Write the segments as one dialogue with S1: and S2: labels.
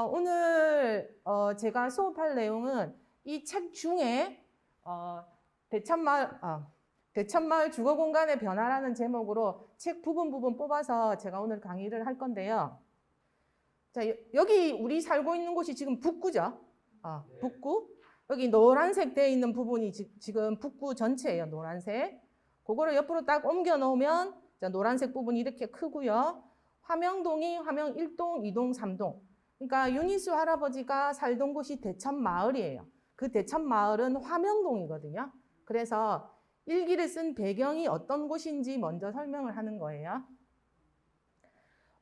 S1: 오늘 제가 수업할 내용은 이 책 중에 대천마을 주거공간의 변화라는 제목으로 책 부분 뽑아서 제가 오늘 강의를 할 건데요. 자, 여기 우리 살고 있는 곳이 지금 북구죠. 북구. 여기 노란색 되어 있는 부분이 지금 북구 전체예요. 노란색. 그거를 옆으로 딱 옮겨 놓으면 자, 노란색 부분이 이렇게 크고요. 화명동이 화명 1동, 2동, 3동. 그러니까 윤희수 할아버지가 살던 곳이 대천마을이에요. 그 대천마을은 화명동이거든요. 그래서 일기를 쓴 배경이 어떤 곳인지 먼저 설명을 하는 거예요.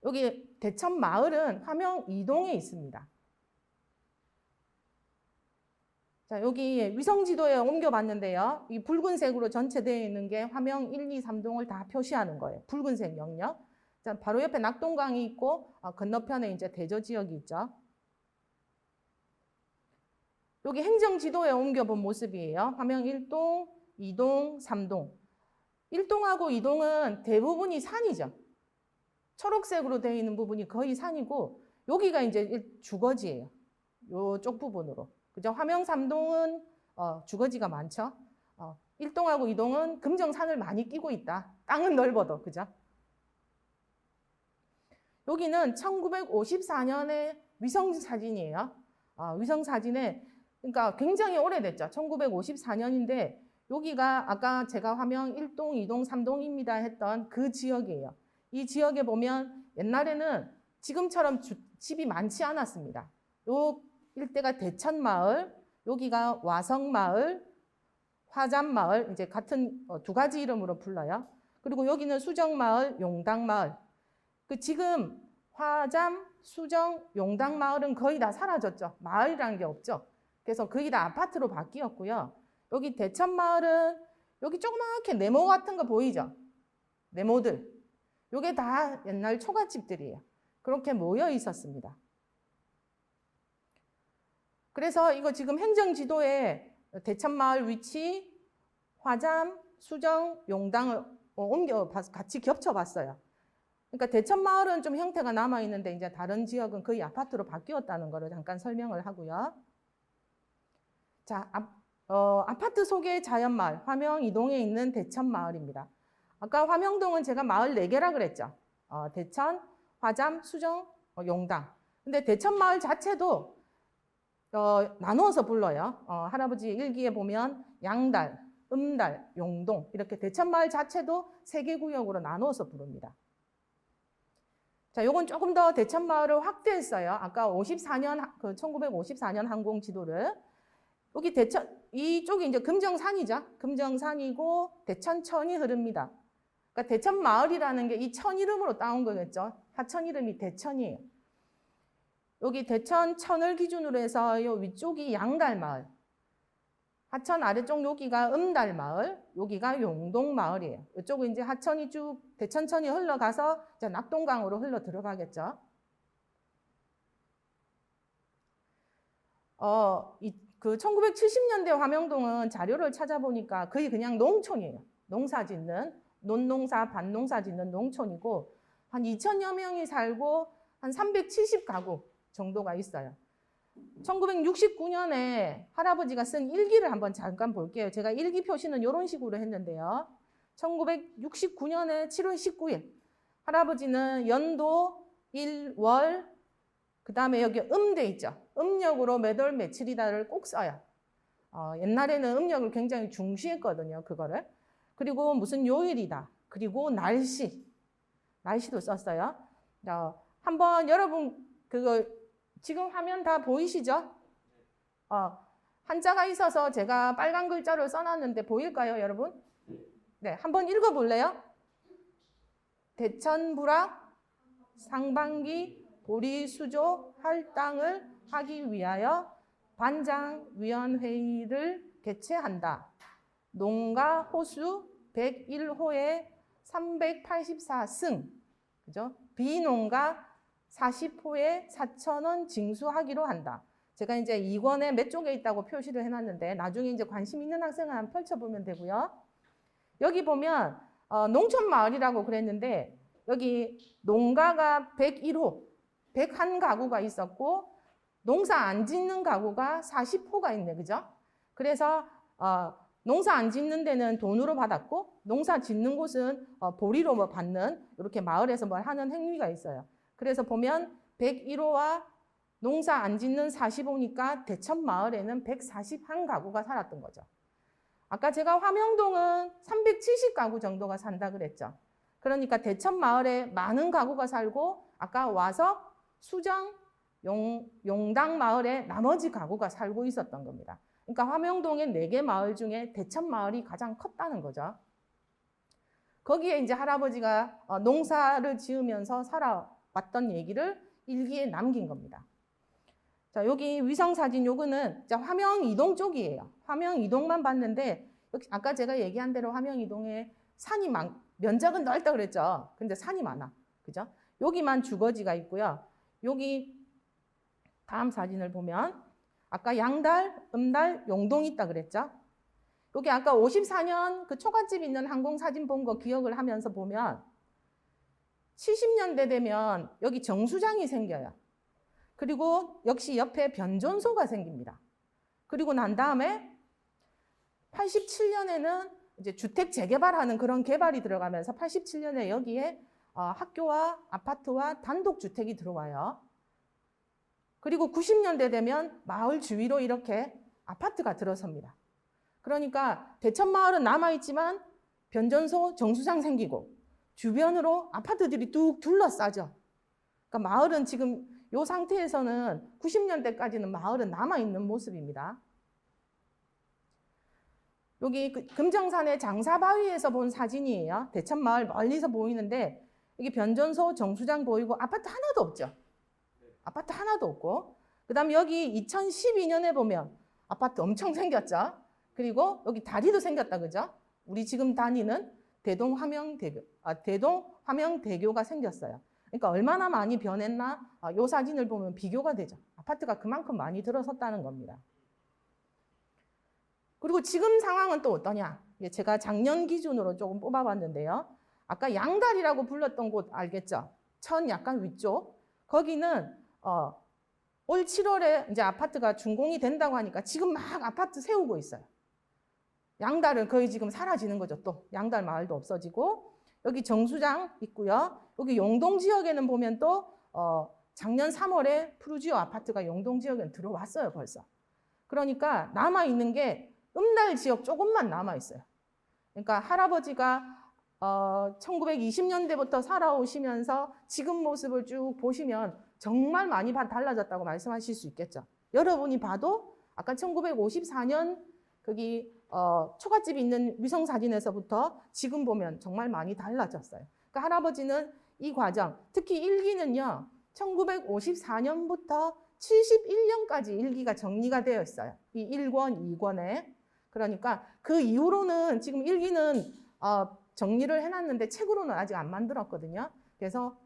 S1: 여기 대천마을은 화명 2동에 있습니다. 자, 여기 위성지도에 옮겨봤는데요. 이 붉은색으로 전체 되어 있는 게 화명 1, 2, 3동을 다 표시하는 거예요. 붉은색 영역. 자, 바로 옆에 낙동강이 있고 건너편에 이제 대저 지역이 있죠. 여기 행정지도에 옮겨본 모습이에요. 화명 1동, 2동, 3동. 1동하고 2동은 대부분이 산이죠. 초록색으로 되어 있는 부분이 거의 산이고 여기가 이제 주거지예요. 이쪽 부분으로. 그죠? 화명 3동은 주거지가 많죠. 1동하고 2동은 금정산을 많이 끼고 있다. 땅은 넓어도. 그죠? 여기는 1954년의 위성사진이에요. 위성사진에 그러니까 굉장히 오래됐죠. 1954년인데 여기가 아까 제가 화명 1동, 2동, 3동입니다 했던 그 지역이에요. 이 지역에 보면 옛날에는 지금처럼 집이 많지 않았습니다. 요 일대가 대천마을, 여기가 와성마을, 화잠마을, 이제 같은 두 가지 이름으로 불러요. 그리고 여기는 수정마을, 용당마을. 지금 화잠, 수정, 용당마을은 거의 다 사라졌죠. 마을이라는 게 없죠. 그래서 거의 다 아파트로 바뀌었고요. 여기 대천마을은 여기 조그맣게 네모 같은 거 보이죠? 네모들. 요게 다 옛날 초가집들이에요. 그렇게 모여 있었습니다. 그래서 이거 지금 행정지도에 대천마을 위치, 화잠, 수정, 용당을 같이 겹쳐봤어요. 그러니까 대천마을은 좀 형태가 남아있는데 이제 다른 지역은 거의 아파트로 바뀌었다는 거를 잠깐 설명을 하고요. 자, 아파트 속의 자연마을, 화명 2동에 있는 대천마을입니다. 아까 화명동은 제가 마을 4개라 그랬죠. 대천, 화잠, 수정, 용당. 근데 대천마을 자체도 나누어서 불러요. 할아버지 일기에 보면 양달, 음달, 용동 이렇게 대천마을 자체도 3개 구역으로 나누어서 부릅니다. 자, 요건 조금 더 대천마을을 확대했어요. 아까 1954년 항공 지도를. 여기 이쪽이 이제 금정산이죠. 금정산이고 대천천이 흐릅니다. 그러니까 대천마을이라는 게 이 천 이름으로 따온 거겠죠. 하천 이름이 대천이에요. 여기 대천천을 기준으로 해서 요 위쪽이 양달마을. 하천 아래쪽 여기가 음달마을, 여기가 용동마을이에요. 이쪽은 이제 하천이 쭉 대천천이 흘러가서 이제 낙동강으로 흘러 들어가겠죠. 그 1970년대 화명동은 자료를 찾아보니까 거의 그냥 농촌이에요. 농사 짓는, 논농사, 밭농사 짓는 농촌이고 한 2,000여 명이 살고 한 370가구 정도가 있어요. 1969년에 할아버지가 쓴 일기를 한번 잠깐 볼게요. 제가 일기 표시는 이런 식으로 했는데요. 1969년에 7월 19일 할아버지는 연도, 일, 월, 그 다음에 여기 음대 있죠. 음력으로 몇 월 며칠이다를 꼭 써요. 옛날에는 음력을 굉장히 중시했거든요. 그거를. 그리고 무슨 요일이다. 그리고 날씨도 썼어요. 한번 여러분 그거 지금 화면 다 보이시죠? 한자가 있어서 제가 빨간 글자로 써놨는데 보일까요, 여러분? 네, 한번 읽어볼래요? 대천불악 상반기 보리수조 할당을 하기 위하여 반장위원회의를 개최한다. 농가 호수 101호에 384승, 그죠? 비농가 40호에 4,000원 징수하기로 한다. 제가 이제 2권에 몇 쪽에 있다고 표시를 해놨는데 나중에 이제 관심 있는 학생은 한번 펼쳐보면 되고요. 여기 보면 농촌마을이라고 그랬는데 여기 농가가 101호, 101가구가 있었고 농사 안 짓는 가구가 40호가 있네, 그죠? 그래서 농사 안 짓는 데는 돈으로 받았고 농사 짓는 곳은 보리로 뭐 받는 이렇게 마을에서 뭘 하는 행위가 있어요. 그래서 보면 101호와 농사 안 짓는 40호니까 대천 마을에는 141가구가 살았던 거죠. 아까 제가 화명동은 370가구 정도가 산다 그랬죠. 그러니까 대천 마을에 많은 가구가 살고 아까 와서 수정, 용당 마을에 나머지 가구가 살고 있었던 겁니다. 그러니까 화명동의 4개 마을 중에 대천 마을이 가장 컸다는 거죠. 거기에 이제 할아버지가 농사를 지으면서 살아왔던 얘기를 일기에 남긴 겁니다. 자, 여기 위성사진 요거는 화명 이동 쪽이에요. 화명 이동만 봤는데 아까 제가 얘기한 대로 화명 이동에 산이 면적은 넓다 그랬죠. 근데 산이 많아. 그죠? 여기만 주거지가 있고요. 여기 다음 사진을 보면 아까 양달, 음달, 용동 있다 그랬죠? 여기 아까 54년 그 초가집 있는 항공사진 본 거 기억을 하면서 보면 70년대 되면 여기 정수장이 생겨요. 그리고 역시 옆에 변전소가 생깁니다. 그리고 난 다음에 87년에는 이제 주택 재개발하는 그런 개발이 들어가면서 87년에 여기에 학교와 아파트와 단독주택이 들어와요. 그리고 90년대 되면 마을 주위로 이렇게 아파트가 들어섭니다. 그러니까 대천마을은 남아있지만 변전소, 정수장 생기고 주변으로 아파트들이 뚝 둘러싸죠. 그러니까 마을은 지금 이 상태에서는 90년대까지는 마을은 남아있는 모습입니다. 여기 금정산의 장사바위에서 본 사진이에요. 대천마을 멀리서 보이는데 여기 변전소, 정수장 보이고 아파트 하나도 없죠. 아파트 하나도 없고 그 다음에 여기 2012년에 보면 아파트 엄청 생겼죠. 그리고 여기 다리도 생겼다 그죠? 우리 지금 다니는 대동 화명대교가 생겼어요. 그러니까 얼마나 많이 변했나 이 사진을 보면 비교가 되죠. 아파트가 그만큼 많이 들어섰다는 겁니다. 그리고 지금 상황은 또 어떠냐? 제가 작년 기준으로 조금 뽑아봤는데요. 아까 양다리라고 불렀던 곳 알겠죠? 천 약간 위쪽. 거기는 올 7월에 이제 아파트가 준공이 된다고 하니까 지금 막 아파트 세우고 있어요. 양달은 거의 지금 사라지는 거죠. 또 양달 마을도 없어지고 여기 정수장 있고요. 여기 용동 지역에는 보면 또 작년 3월에 푸르지오 아파트가 용동 지역에 들어왔어요 벌써. 그러니까 남아있는 게 음달 지역 조금만 남아있어요. 그러니까 할아버지가 1920년대부터 살아오시면서 지금 모습을 쭉 보시면 정말 많이 달라졌다고 말씀하실 수 있겠죠. 여러분이 봐도 아까 1954년 거기 초가집 있는 위성사진에서부터 지금 보면 정말 많이 달라졌어요. 그러니까 할아버지는 이 과정, 특히 일기는요. 1954년부터 71년까지 일기가 정리가 되어 있어요. 이 1권, 2권에. 그러니까 그 이후로는 지금 일기는 정리를 해놨는데 책으로는 아직 안 만들었거든요. 그래서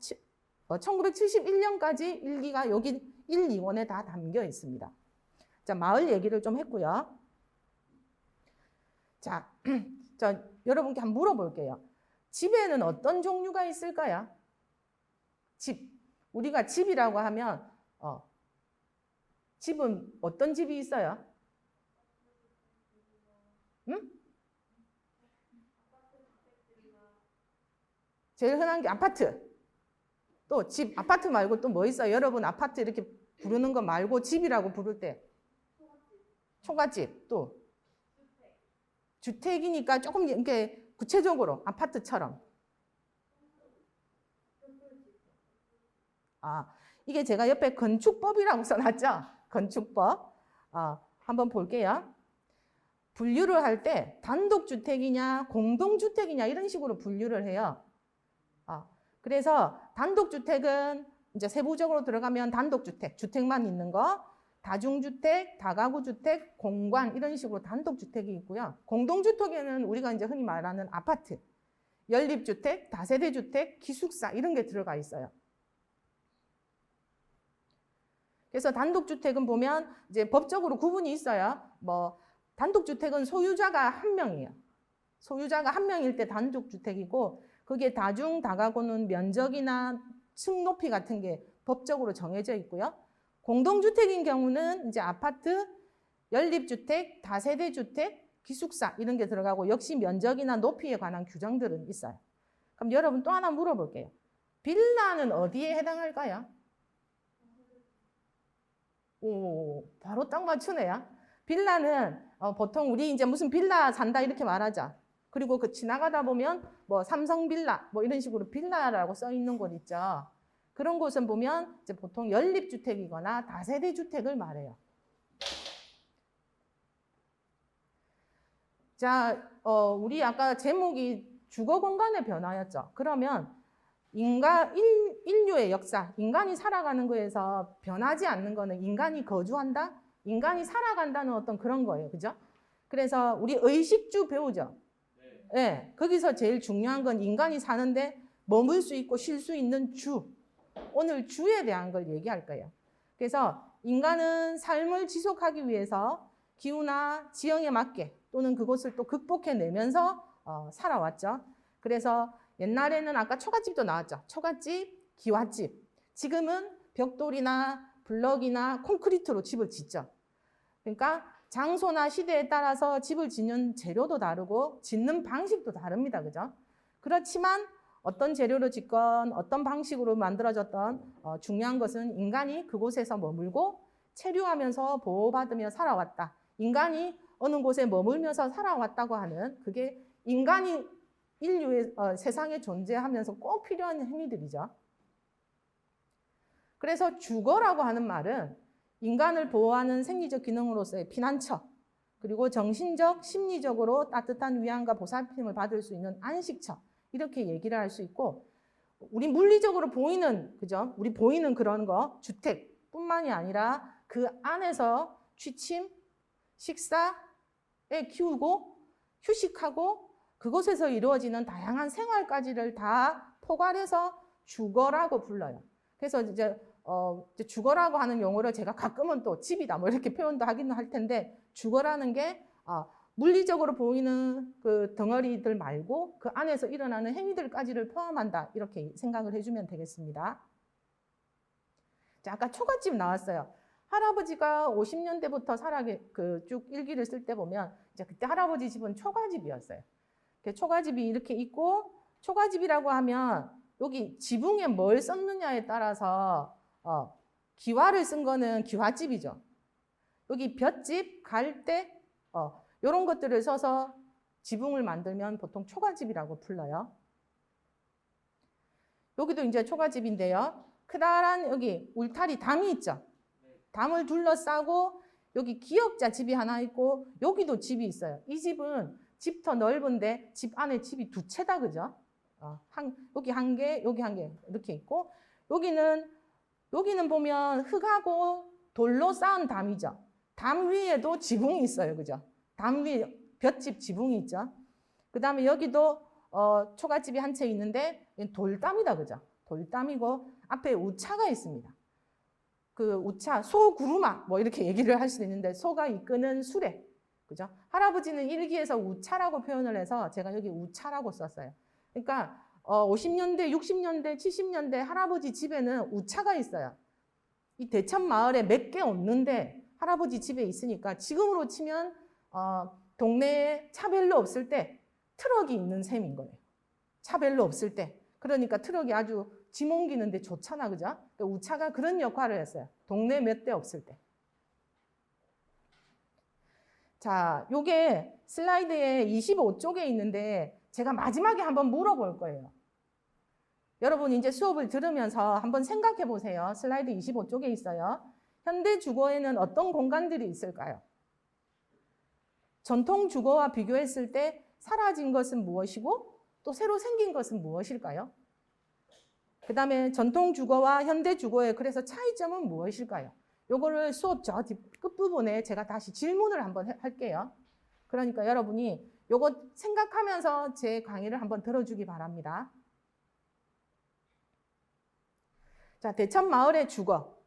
S1: 1971년까지 일기가 여기 1, 2권에 다 담겨 있습니다. 자, 마을 얘기를 좀 했고요. 자, 여러분께 한번 물어볼게요. 집에는 어떤 종류가 있을까요? 집. 우리가 집이라고 하면 집은 어떤 집이 있어요? 응? 제일 흔한 게 아파트. 또 집, 아파트 말고 또 뭐 있어요? 여러분 아파트 이렇게 부르는 거 말고 집이라고 부를 때. 초가집. 또 주택이니까 조금 이렇게 구체적으로 아파트처럼. 이게 제가 옆에 건축법이라고 써놨죠? 건축법. 한번 볼게요. 분류를 할 때 단독주택이냐 공동주택이냐 이런 식으로 분류를 해요. 그래서 단독주택은 이제 세부적으로 들어가면 단독주택, 주택만 있는 거, 다중주택, 다가구주택, 공관 이런 식으로 단독주택이 있고요. 공동주택에는 우리가 이제 흔히 말하는 아파트, 연립주택, 다세대주택, 기숙사 이런 게 들어가 있어요. 그래서 단독주택은 보면 이제 법적으로 구분이 있어요. 뭐 단독주택은 소유자가 한 명이에요. 소유자가 한 명일 때 단독주택이고 그게 다중, 다가구는 면적이나 층 높이 같은 게 법적으로 정해져 있고요. 공동주택인 경우는 이제 아파트, 연립주택, 다세대주택, 기숙사 이런 게 들어가고 역시 면적이나 높이에 관한 규정들은 있어요. 그럼 여러분 또 하나 물어볼게요. 빌라는 어디에 해당할까요? 오, 바로 딱 맞추네요. 빌라는 보통 우리 이제 무슨 빌라 산다 이렇게 말하자. 그리고 그 지나가다 보면 뭐 삼성 빌라 뭐 이런 식으로 빌라라고 써 있는 곳 있죠. 그런 곳은 보면 이제 보통 연립주택이거나 다세대 주택을 말해요. 자, 우리 아까 제목이 주거 공간의 변화였죠. 그러면 인류의 역사, 인간이 살아가는 거에서 변하지 않는 거는 인간이 거주한다? 인간이 살아간다는 어떤 그런 거예요. 그죠? 그래서 우리 의식주 배우죠? 네. 거기서 제일 중요한 건 인간이 사는데 머물 수 있고 쉴 수 있는 주. 오늘 주에 대한 걸 얘기할 거예요. 그래서 인간은 삶을 지속하기 위해서 기후나 지형에 맞게 또는 그것을 또 극복해내면서 살아왔죠. 그래서 옛날에는 아까 초가집도 나왔죠. 초가집, 기와집. 지금은 벽돌이나 블럭이나 콘크리트로 집을 짓죠. 그러니까 장소나 시대에 따라서 집을 짓는 재료도 다르고 짓는 방식도 다릅니다. 그죠? 그렇지만 어떤 재료로 짓건 어떤 방식으로 만들어졌던 중요한 것은 인간이 그곳에서 머물고 체류하면서 보호받으며 살아왔다. 인간이 어느 곳에 머물면서 살아왔다고 하는 그게 인간이 인류의 세상에 존재하면서 꼭 필요한 행위들이죠. 그래서 주거라고 하는 말은 인간을 보호하는 생리적 기능으로서의 피난처, 그리고 정신적, 심리적으로 따뜻한 위안과 보살핌을 받을 수 있는 안식처, 이렇게 얘기를 할 수 있고, 우리 물리적으로 보이는, 그죠? 우리 보이는 그런 거, 주택뿐만이 아니라 그 안에서 취침, 식사에 키우고, 휴식하고, 그곳에서 이루어지는 다양한 생활까지를 다 포괄해서 주거라고 불러요. 그래서 이제 주거라고 하는 용어를 제가 가끔은 또 집이다 뭐 이렇게 표현도 하기는 할 텐데, 주거라는 게 물리적으로 보이는 그 덩어리들 말고 그 안에서 일어나는 행위들까지를 포함한다, 이렇게 생각을 해주면 되겠습니다. 자, 아까 초가집 나왔어요. 할아버지가 50년대부터 쭉 일기를 쓸 때 보면 이제 그때 할아버지 집은 초가집이었어요. 초가집이 이렇게 있고, 초가집이라고 하면 여기 지붕에 뭘 썼느냐에 따라서 기와를 쓴 거는 기와집이죠. 여기 볏집, 갈대 이런 것들을 써서 지붕을 만들면 보통 초가집이라고 불러요. 여기도 이제 초가집인데요. 크다란 여기 울타리 담이 있죠. 담을 둘러싸고 여기 기역자 집이 하나 있고 여기도 집이 있어요. 이 집은 집 더 넓은데 집 안에 집이 두 채다, 그죠? 여기 한 개, 여기 한 개 이렇게 있고, 여기는 보면 흙하고 돌로 쌓은 담이죠. 담 위에도 지붕이 있어요, 그죠? 담 위에 볏집 지붕이 있죠. 그 다음에 여기도 초가집이 한 채 있는데 돌담이다, 그죠? 돌담이고 앞에 우차가 있습니다. 그 우차, 소구루마 뭐 이렇게 얘기를 할 수도 있는데 소가 이끄는 수레, 그죠? 할아버지는 일기에서 우차라고 표현을 해서 제가 여기 우차라고 썼어요. 그러니까 50년대, 60년대, 70년대 할아버지 집에는 우차가 있어요. 이 대천 마을에 몇 개 없는데 할아버지 집에 있으니까 지금으로 치면 동네에 차 별로 없을 때 트럭이 있는 셈인 거예요. 차 별로 없을 때. 그러니까 트럭이 아주 짐 옮기는데 좋잖아, 그죠? 그러니까 우차가 그런 역할을 했어요. 동네 몇 대 없을 때. 자, 요게 슬라이드에 25쪽에 있는데 제가 마지막에 한번 물어볼 거예요. 여러분 이제 수업을 들으면서 한번 생각해 보세요. 슬라이드 25쪽에 있어요. 현대 주거에는 어떤 공간들이 있을까요? 전통 주거와 비교했을 때 사라진 것은 무엇이고 또 새로 생긴 것은 무엇일까요? 그 다음에 전통 주거와 현대 주거의 그래서 차이점은 무엇일까요? 요거를 수업 저 끝부분에 제가 다시 질문을 한번 할게요. 그러니까 여러분이 요거 생각하면서 제 강의를 한번 들어주기 바랍니다. 자, 대천 마을의 주거.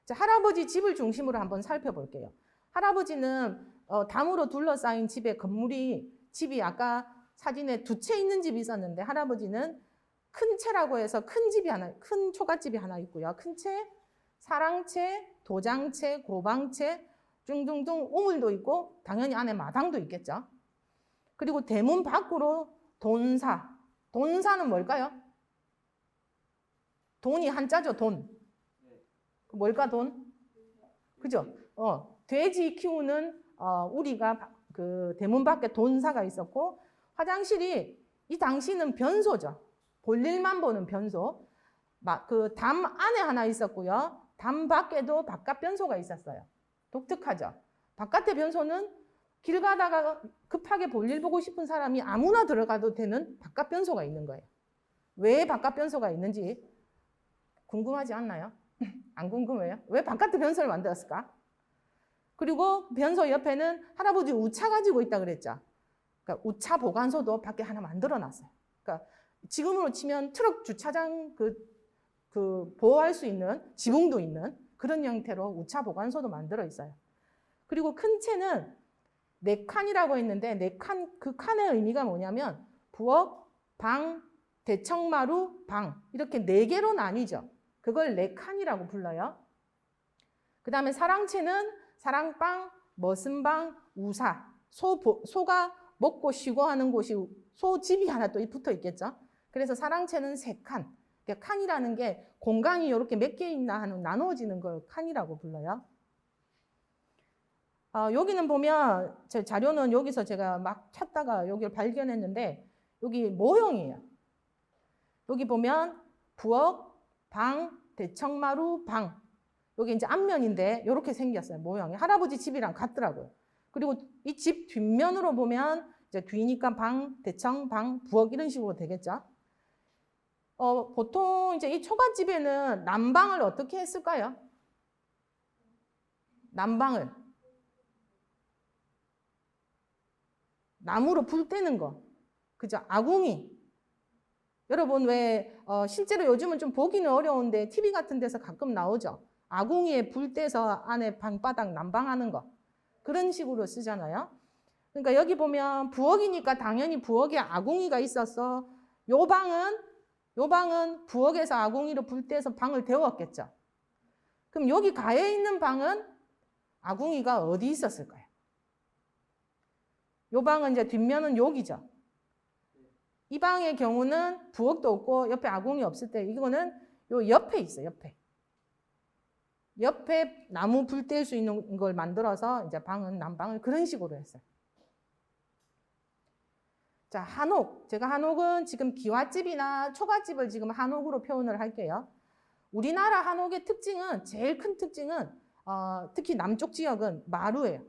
S1: 자, 할아버지 집을 중심으로 한번 살펴볼게요. 할아버지는 담으로 둘러싸인 집이 아까 사진에 두 채 있는 집이 있었는데 할아버지는 큰 채라고 해서 큰 초가집이 하나 있고요. 큰 채, 사랑채, 도장채, 고방채, 둥둥둥 우물도 있고 당연히 안에 마당도 있겠죠. 그리고 대문 밖으로 돈사. 돈사는 뭘까요? 돈이 한자죠, 돈. 뭘까, 돈? 그죠? 돼지 키우는 우리가 그 대문 밖에 돈사가 있었고, 화장실이 이 당시는 변소죠. 볼일만 보는 변소. 그 담 안에 하나 있었고요. 담 밖에도 바깥 변소가 있었어요. 독특하죠. 바깥의 변소는 길 가다가 급하게 볼일 보고 싶은 사람이 아무나 들어가도 되는 바깥 변소가 있는 거예요. 왜 바깥 변소가 있는지 궁금하지 않나요? 안 궁금해요? 왜 바깥에 변소를 만들었을까? 그리고 변소 옆에는 할아버지 우차 가지고 있다 그랬죠. 그러니까 우차 보관소도 밖에 하나 만들어 놨어요. 그러니까 지금으로 치면 트럭 주차장 그 보호할 수 있는 지붕도 있는 그런 형태로 우차 보관소도 만들어 있어요. 그리고 큰 채는 네 칸이라고 했는데 네 칸, 그 칸의 의미가 뭐냐면 부엌, 방, 대청마루, 방 이렇게 네 개로 나뉘죠. 그걸 네 칸이라고 불러요. 그 다음에 사랑채는 사랑방, 머슴방, 우사, 소가 먹고 쉬고 하는 곳이 소집이 하나 또 붙어 있겠죠. 그래서 사랑채는 세 칸. 칸이라는 게 공간이 이렇게 몇 개 있나 하는 나누어지는 걸 칸이라고 불러요. 여기는 보면 제 자료는 여기서 제가 막 찾다가 여기를 발견했는데 여기 모형이에요. 여기 보면 부엌, 방, 대청마루, 방. 여기 이제 앞면인데 이렇게 생겼어요. 모형이. 할아버지 집이랑 같더라고요. 그리고 이 집 뒷면으로 보면 이제 뒤니까 방, 대청, 방, 부엌 이런 식으로 되겠죠. 보통 이제 이 초가집에는 난방을 어떻게 했을까요? 난방을. 나무로 불 떼는 거. 그죠? 아궁이. 여러분 왜 실제로 요즘은 좀 보기는 어려운데 TV 같은 데서 가끔 나오죠. 아궁이에 불 떼서 안에 방바닥 난방하는 거. 그런 식으로 쓰잖아요. 그러니까 여기 보면 부엌이니까 당연히 부엌에 아궁이가 있어서 요 방은 부엌에서 아궁이로 불 떼서 방을 데웠겠죠. 그럼 여기 가에 있는 방은 아궁이가 어디 있었을까요? 요 방은 이제 뒷면은 여기죠. 이 방의 경우는 부엌도 없고 옆에 아궁이 없을 때 이거는 요 옆에 있어요. 옆에 나무 불 뗄 수 있는 걸 만들어서 이제 방은 난방을 그런 식으로 했어요. 자, 한옥. 제가 한옥은 지금 기와집이나 초가집을 지금 한옥으로 표현을 할게요. 우리나라 한옥의 특징은 제일 큰 특징은 특히 남쪽 지역은 마루예요.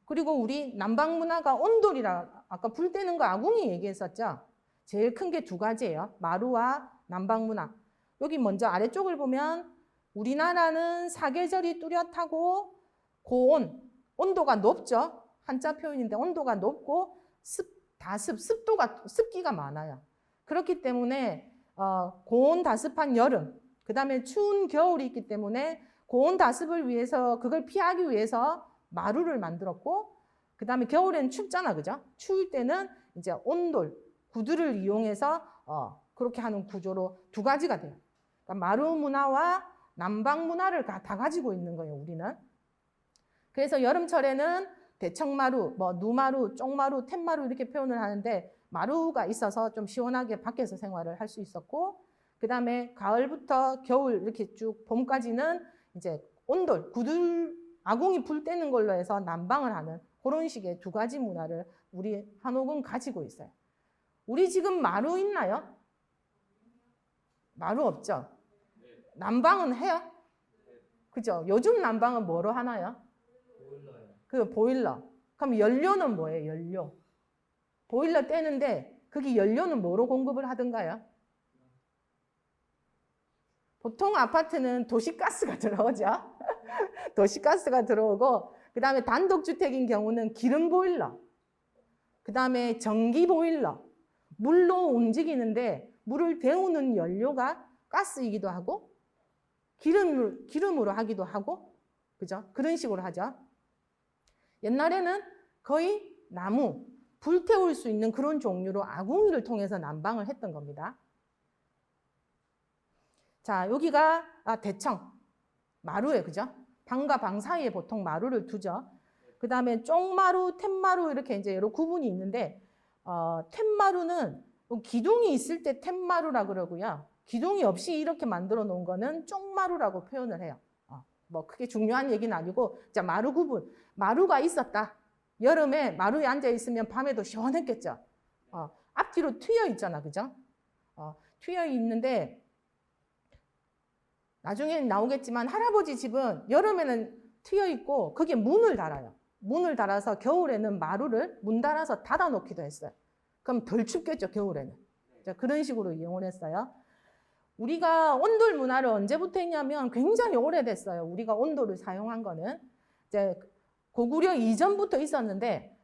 S1: 그리고 우리 남방 문화가 온돌이라 아까 불 떼는 거 아궁이 얘기했었죠. 제일 큰 게 두 가지예요. 마루와 남방 문화. 여기 먼저 아래쪽을 보면 우리나라는 사계절이 뚜렷하고 고온, 온도가 높죠. 한자 표현인데 온도가 높고 습기가 많아요. 그렇기 때문에 고온 다습한 여름, 그 다음에 추운 겨울이 있기 때문에 고온 다습을 위해서 그걸 피하기 위해서 마루를 만들었고 그 다음에 겨울에는 춥잖아, 그죠? 추울 때는 이제 온돌, 구두를 이용해서 그렇게 하는 구조로 두 가지가 돼요. 그러니까 마루 문화와 남방 문화를 다 가지고 있는 거예요, 우리는. 그래서 여름철에는 대청마루, 뭐 누마루, 쪽마루, 툇마루 이렇게 표현을 하는데 마루가 있어서 좀 시원하게 밖에서 생활을 할 수 있었고 그 다음에 가을부터 겨울 이렇게 쭉 봄까지는 이제 온돌, 구들, 아궁이 불 떼는 걸로 해서 난방을 하는 그런 식의 두 가지 문화를 우리 한옥은 가지고 있어요. 우리 지금 마루 있나요? 마루 없죠? 난방은 해요? 그죠? 요즘 난방은 뭐로 하나요? 그 보일러. 그럼 연료는 뭐예요? 연료. 보일러 떼는데 그게 연료는 뭐로 공급을 하던가요? 보통 아파트는 도시가스가 들어오죠. 도시가스가 들어오고 그 다음에 단독주택인 경우는 기름 보일러. 그 다음에 전기 보일러. 물로 움직이는데 물을 데우는 연료가 가스이기도 하고 기름으로 하기도 하고 그죠? 그런 식으로 하죠. 옛날에는 거의 나무, 불태울 수 있는 그런 종류로 아궁이를 통해서 난방을 했던 겁니다. 자, 여기가 대청. 마루에, 그죠? 방과 방 사이에 보통 마루를 두죠. 그 다음에 쪽마루, 툇마루 이렇게 이제 여러 구분이 있는데, 툇마루는 기둥이 있을 때 툇마루라 그러고요. 기둥이 없이 이렇게 만들어 놓은 거는 쪽마루라고 표현을 해요. 뭐 크게 중요한 얘기는 아니고, 자, 마루 구분. 마루가 있었다. 여름에 마루에 앉아 있으면 밤에도 시원했겠죠. 앞뒤로 트여 있잖아, 그죠? 트여 있는데, 나중에 나오겠지만 할아버지 집은 여름에는 트여 있고 거기에 문을 달아요. 문을 달아서 겨울에는 마루를 문 달아서 닫아 놓기도 했어요. 그럼 덜 춥겠죠, 겨울에는. 자, 그런 식으로 이용을 했어요. 우리가 온돌 문화를 언제부터 했냐면 굉장히 오래됐어요. 우리가 온돌을 사용한 거는 이제 고구려 이전부터 있었는데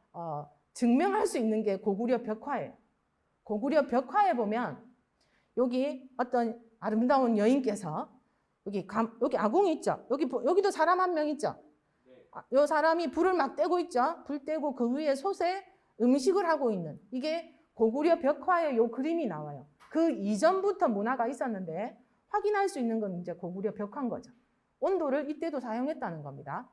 S1: 증명할 수 있는 게 고구려 벽화예요. 고구려 벽화에 보면 여기 어떤 아름다운 여인께서 여기 아궁이 있죠. 여기도 사람 한 명 있죠. 이 사람이 불을 막 떼고 있죠. 불 떼고 그 위에 솥에 음식을 하고 있는 이게 고구려 벽화에 요 그림이 나와요. 그 이전부터 문화가 있었는데 확인할 수 있는 건 이제 고구려 벽화인 거죠. 온도를 이때도 사용했다는 겁니다.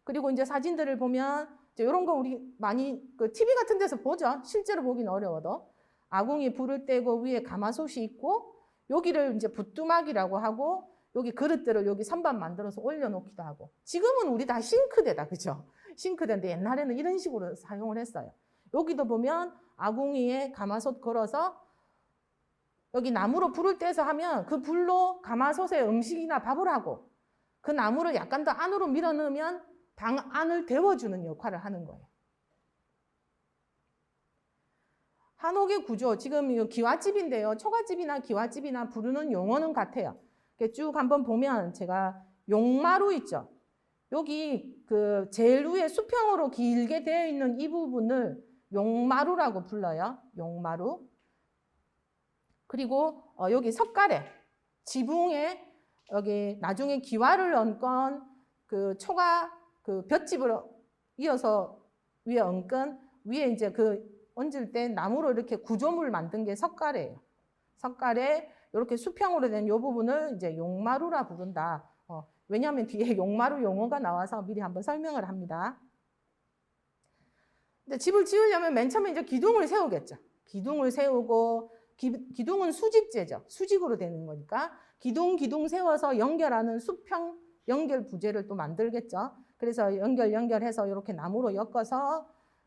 S1: 그리고 이제 사진들을 보면 이제 이런 거 우리 많이 그 TV 같은 데서 보죠. 실제로 보기는 어려워도 아궁이 불을 떼고 위에 가마솥이 있고 여기를 이제 부뚜막이라고 하고 여기 그릇들을 여기 선반 만들어서 올려놓기도 하고 지금은 우리 다 싱크대다, 그죠? 싱크대인데 옛날에는 이런 식으로 사용을 했어요. 여기도 보면 아궁이에 가마솥 걸어서 여기 나무로 불을 떼서 하면 그 불로 가마솥에 음식이나 밥을 하고 그 나무를 약간 더 안으로 밀어 넣으면 방 안을 데워주는 역할을 하는 거예요. 한옥의 구조, 지금 이 기와집인데요. 초가집이나 기와집이나 부르는 용어는 같아요. 쭉 한번 보면 제가 용마루 있죠. 여기 그 제일 위에 수평으로 길게 되어 있는 이 부분을 용마루라고 불러요. 용마루. 그리고 여기 석가래, 지붕에 여기 나중에 기와를 얹건 그 초가 그 볏짚을 이어서 위에 얹건 위에 이제 그 얹을 때 나무로 이렇게 구조물 만든 게 석가래예요. 석가래 이렇게 수평으로 된 이 부분을 이제 용마루라 부른다. 왜냐하면 뒤에 용마루 용어가 나와서 미리 한번 설명을 합니다. 근데 집을 지으려면 맨 처음에 이제 기둥을 세우겠죠. 기둥을 세우고 기둥은 수직재죠. 수직으로 되는 거니까 기둥 세워서 연결하는 수평 연결 부재를 또 만들겠죠. 그래서 연결해서 이렇게 나무로 엮어서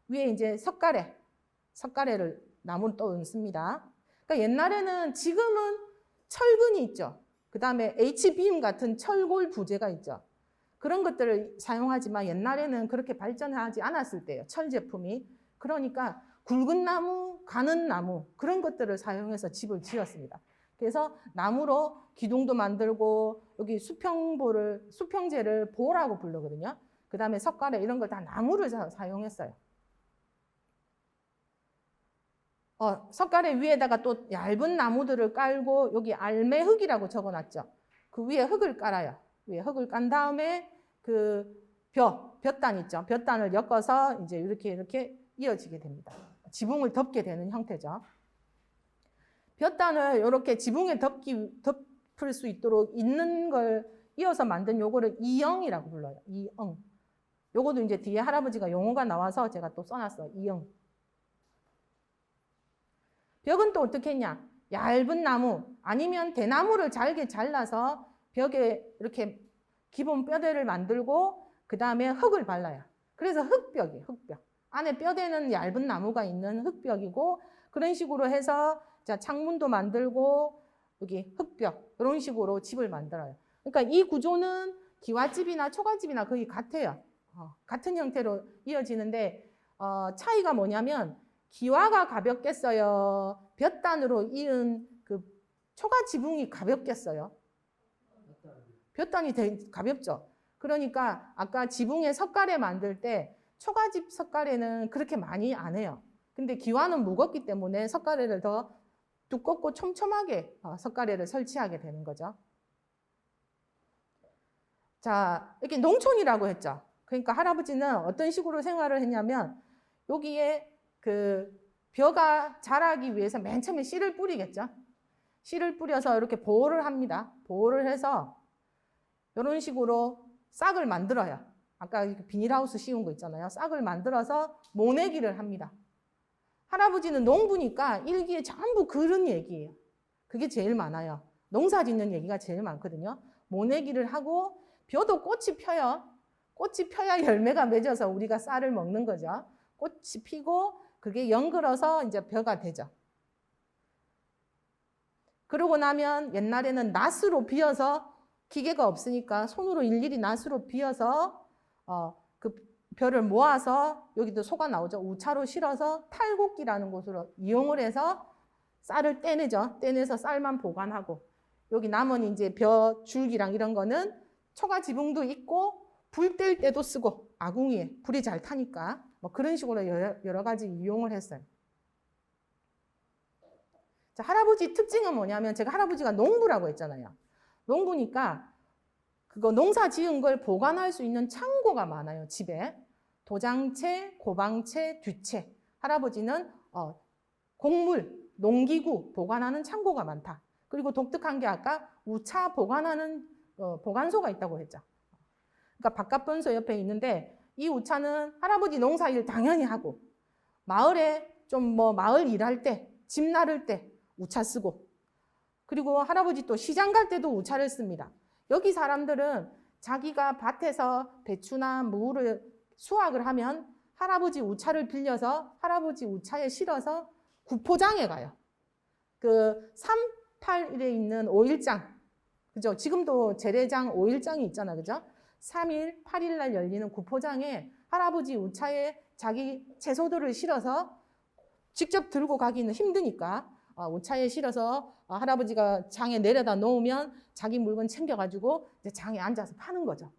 S1: 위에 이제 석가래를 나무로 또 얹습니다. 그러니까 옛날에는 지금은 철근이 있죠. 그 다음에 H빔 같은 철골 부재가 있죠. 그런 것들을 사용하지만 옛날에는 그렇게 발전하지 않았을 때예요. 철 제품이. 그러니까 굵은 나무, 가는 나무 그런 것들을 사용해서 집을 지었습니다. 그래서 나무로 기둥도 만들고 여기 수평재를 보라고 부르거든요. 그 다음에 석가래 이런 걸 다 나무를 사용했어요. 석가래 위에다가 또 얇은 나무들을 깔고 여기 알매흙이라고 적어놨죠. 그 위에 흙을 깔아요. 위에 흙을 깐 다음에 그 볕단 있죠. 볕단을 엮어서 이제 이렇게 이어지게 됩니다. 지붕을 덮게 되는 형태죠. 볕단을 이렇게 지붕에 덮을 수 있도록 있는 걸 이어서 만든 요거를 이영이라고 불러요. 이영. 요거도 이제 뒤에 할아버지가 용어가 나와서 제가 또 써놨어요. 이영. 벽은 또 어떻게 했냐? 얇은 나무 아니면 대나무를 잘게 잘라서 벽에 이렇게 기본 뼈대를 만들고 그 다음에 흙을 발라요. 그래서 흙벽이에요. 흙벽. 안에 뼈대는 얇은 나무가 있는 흙벽이고 그런 식으로 해서 자 창문도 만들고 여기 흙벽 이런 식으로 집을 만들어요. 그러니까 이 구조는 기와집이나 초가집이나 거의 같아요. 같은 형태로 이어지는데 차이가 뭐냐면 기와가 가볍겠어요? 볕단으로 이은 그 초가 지붕이 가볍겠어요? 볕단이 되게 가볍죠. 그러니까 아까 지붕에 석가래 만들 때 초가집 석가래는 그렇게 많이 안 해요. 근데 기와는 무겁기 때문에 석가래를 더 두껍고 촘촘하게 석가래를 설치하게 되는 거죠. 자, 이렇게 농촌이라고 했죠. 그러니까 할아버지는 어떤 식으로 생활을 했냐면 여기에 그 벼가 자라기 위해서 맨 처음에 씨를 뿌리겠죠. 씨를 뿌려서 이렇게 보호를 합니다. 보호를 해서 이런 식으로 싹을 만들어요. 아까 비닐하우스 씌운 거 있잖아요. 싹을 만들어서 모내기를 합니다. 할아버지는 농부니까 일기에 전부 그런 얘기예요. 그게 제일 많아요. 농사 짓는 얘기가 제일 많거든요. 모내기를 하고 벼도 꽃이 펴요. 꽃이 펴야 열매가 맺어서 우리가 쌀을 먹는 거죠. 꽃이 피고 그게 연글어서 이제 벼가 되죠. 그러고 나면 옛날에는 낫으로 비어서 기계가 없으니까 손으로 일일이 낫으로 비어서 그 벼를 모아서 여기도 소가 나오죠. 우차로 실어서 탈곡기라는 곳으로 이용을 해서 쌀을 떼내죠. 떼내서 쌀만 보관하고 여기 남은 이제 벼 줄기랑 이런 거는 초가 지붕도 있고 불 뗄 때도 쓰고 아궁이에 불이 잘 타니까 뭐 그런 식으로 여러 가지 이용을 했어요. 자, 할아버지 특징은 뭐냐면 제가 할아버지가 농부라고 했잖아요. 농부니까 그거 농사 지은 걸 보관할 수 있는 창고가 많아요, 집에. 도장채, 고방채, 뒤채. 할아버지는 곡물, 농기구 보관하는 창고가 많다. 그리고 독특한 게 아까 우차 보관하는 보관소가 있다고 했죠. 그러니까 바깥변소 옆에 있는데 이 우차는 할아버지 농사일 당연히 하고 마을에 좀 뭐 마을 일할 때, 집 나를 때 우차 쓰고 그리고 할아버지 또 시장 갈 때도 우차를 씁니다. 여기 사람들은 자기가 밭에서 배추나 무를 수확을 하면 할아버지 우차를 빌려서 할아버지 우차에 실어서 구포장에 가요. 그 381에 있는 5일장, 그죠? 지금도 재래장 5일장이 있잖아, 그죠? 3일, 8일 날 열리는 구포장에 할아버지 우차에 자기 채소들을 실어서 직접 들고 가기는 힘드니까 우차에 실어서 할아버지가 장에 내려다 놓으면 자기 물건 챙겨가지고 이제 장에 앉아서 파는 거죠.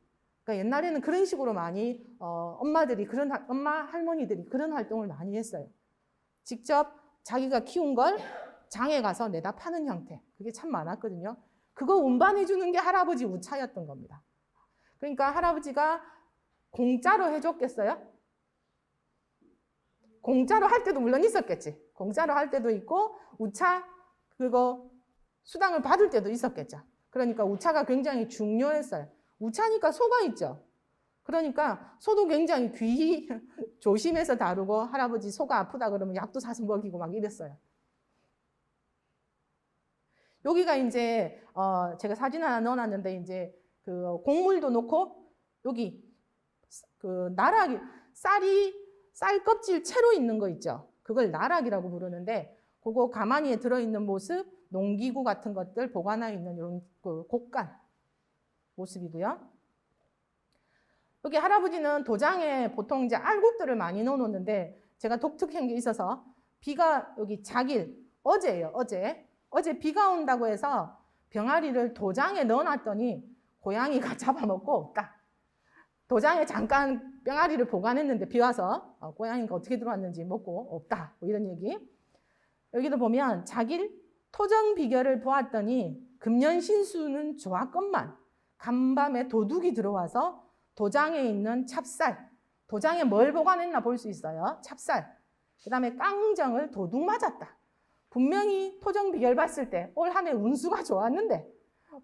S1: 그러니까 옛날에는 그런 식으로 많이 엄마들이 엄마 할머니들이 그런 활동을 많이 했어요. 직접 자기가 키운 걸 장에 가서 내다 파는 형태. 그게 참 많았거든요. 그거 운반해 주는 게 할아버지 우차였던 겁니다. 그러니까 할아버지가 공짜로 해줬겠어요? 공짜로 할 때도 물론 있었겠지. 공짜로 할 때도 있고 우차 그거 수당을 받을 때도 있었겠죠. 그러니까 우차가 굉장히 중요했어요. 우차니까 소가 있죠. 그러니까 소도 굉장히 귀히 조심해서 다루고 할아버지 소가 아프다 그러면 약도 사서 먹이고 막 이랬어요. 여기가 이제 제가 사진 하나 넣어놨는데 이제 그 곡물도 놓고 여기 그 나락이 쌀 껍질 채로 있는 거 있죠. 그걸 나락이라고 부르는데 그거 가마니에 들어있는 모습, 농기구 같은 것들 보관하여 있는 이런 그 곡간 모습이고요. 여기 할아버지는 도장에 보통 이제 알곡들을 많이 넣어놓는데 제가 독특한 게 있어서 비가 여기 작일 어제예요. 어제 비가 온다고 해서 병아리를 도장에 넣어놨더니 고양이가 잡아먹고 없다. 도장에 잠깐 병아리를 보관했는데 비 와서 고양이가 어떻게 들어왔는지 먹고 없다. 뭐 이런 얘기. 여기도 보면 작일 토정 비결을 보았더니 금년 신수는 좋았건만 간밤에 도둑이 들어와서 도장에 있는 찹쌀, 도장에 뭘 보관했나 볼 수 있어요. 찹쌀. 그 다음에 깡정을 도둑 맞았다. 분명히 토정 비결 봤을 때 올 한 해 운수가 좋았는데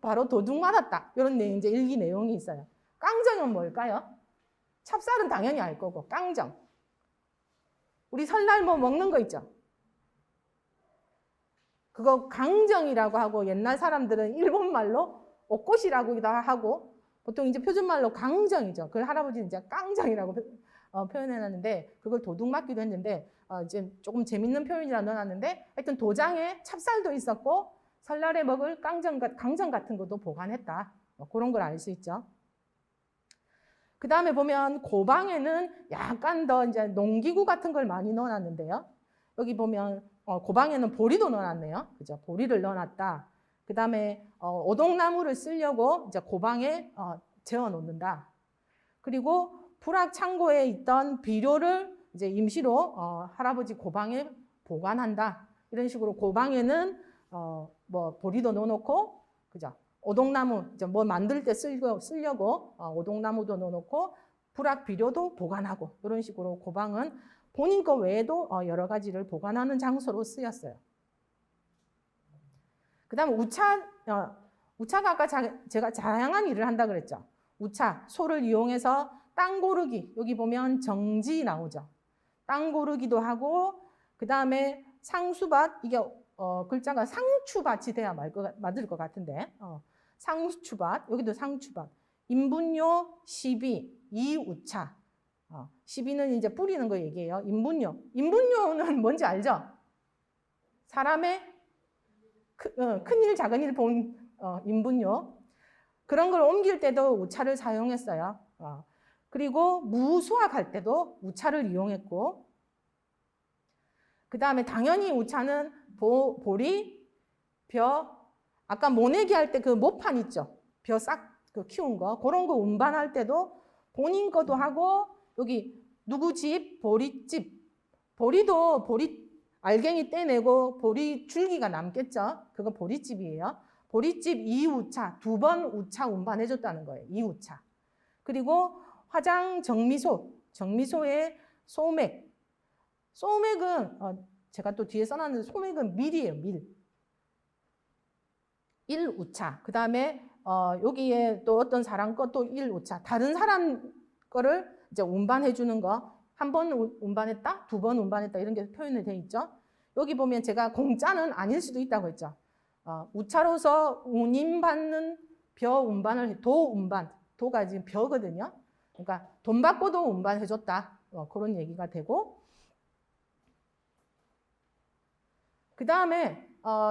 S1: 바로 도둑 맞았다. 이런 이제 일기 내용이 있어요. 깡정은 뭘까요? 찹쌀은 당연히 알 거고 깡정. 우리 설날 뭐 먹는 거 있죠? 그거 강정이라고 하고 옛날 사람들은 일본말로 옷꽃이라고도 하고 보통 이제 표준말로 강정이죠. 그걸 할아버지는 이제 깡정이라고 표현해놨는데 그걸 도둑 맞기도 했는데 이제 조금 재밌는 표현이라 넣어놨는데 하여튼 도장에 찹쌀도 있었고 설날에 먹을 강정 같은 것도 보관했다. 그런 걸 알 수 있죠. 그 다음에 보면 고방에는 약간 더 이제 농기구 같은 걸 많이 넣어놨는데요. 여기 보면 고방에는 보리도 넣어놨네요. 그죠? 보리를 넣어놨다. 그 다음에 오동나무를 쓰려고 이제 고방에 재워 놓는다. 그리고 불악 창고에 있던 비료를 이제 임시로 할아버지 고방에 보관한다. 이런 식으로 고방에는 뭐 보리도 넣어놓고, 그죠? 오동나무 이제 뭐 만들 때 쓰려고 오동나무도 넣어놓고 불악 비료도 보관하고 이런 식으로 고방은 본인 거 외에도 여러 가지를 보관하는 장소로 쓰였어요. 그 다음 우차가 아까 제가 다양한 일을 한다 그랬죠. 우차, 소를 이용해서 땅 고르기. 여기 보면 정지 나오죠. 땅 고르기도 하고 그 다음에 상수밭. 이게 글자가 상추밭이 돼야 맞을 것 같은데 상추밭. 여기도 상추밭. 인분요, 시비, 이우차. 시비는 이제 뿌리는 거 얘기해요. 인분요. 인분요는 뭔지 알죠? 사람의 큰일, 작은일 본 인분요. 그런 걸 옮길 때도 우차를 사용했어요. 그리고 무수확할 때도 우차를 이용했고, 그 다음에 당연히 우차는 보리, 벼, 아까 모내기 할 때 그 모판 있죠? 벼 싹 키운 거. 그런 거 운반할 때도 본인 거도 하고, 여기 누구 집? 보리집. 보리도 보리 알갱이 떼내고 보리 줄기가 남겠죠? 그거 보리집이에요. 보리집 2우차, 2번 우차 운반해줬다는 거예요. 2우차. 그리고 화장 정미소, 정미소의 소맥. 소맥은 제가 또 뒤에 써놨는데 소맥은 밀이에요. 밀. 1우차. 그 다음에 여기에 또 어떤 사람 것도 1우차. 다른 사람 거를 이제 운반해주는 거. 한 번 운반했다, 2번 운반했다 이런 게 표현이 돼 있죠. 여기 보면 제가 공짜는 아닐 수도 있다고 했죠. 우차로서 운임받는 벼 운반을 도 운반, 도가 지금 벼거든요. 그러니까 돈 받고도 운반해줬다. 그런 얘기가 되고, 그 다음에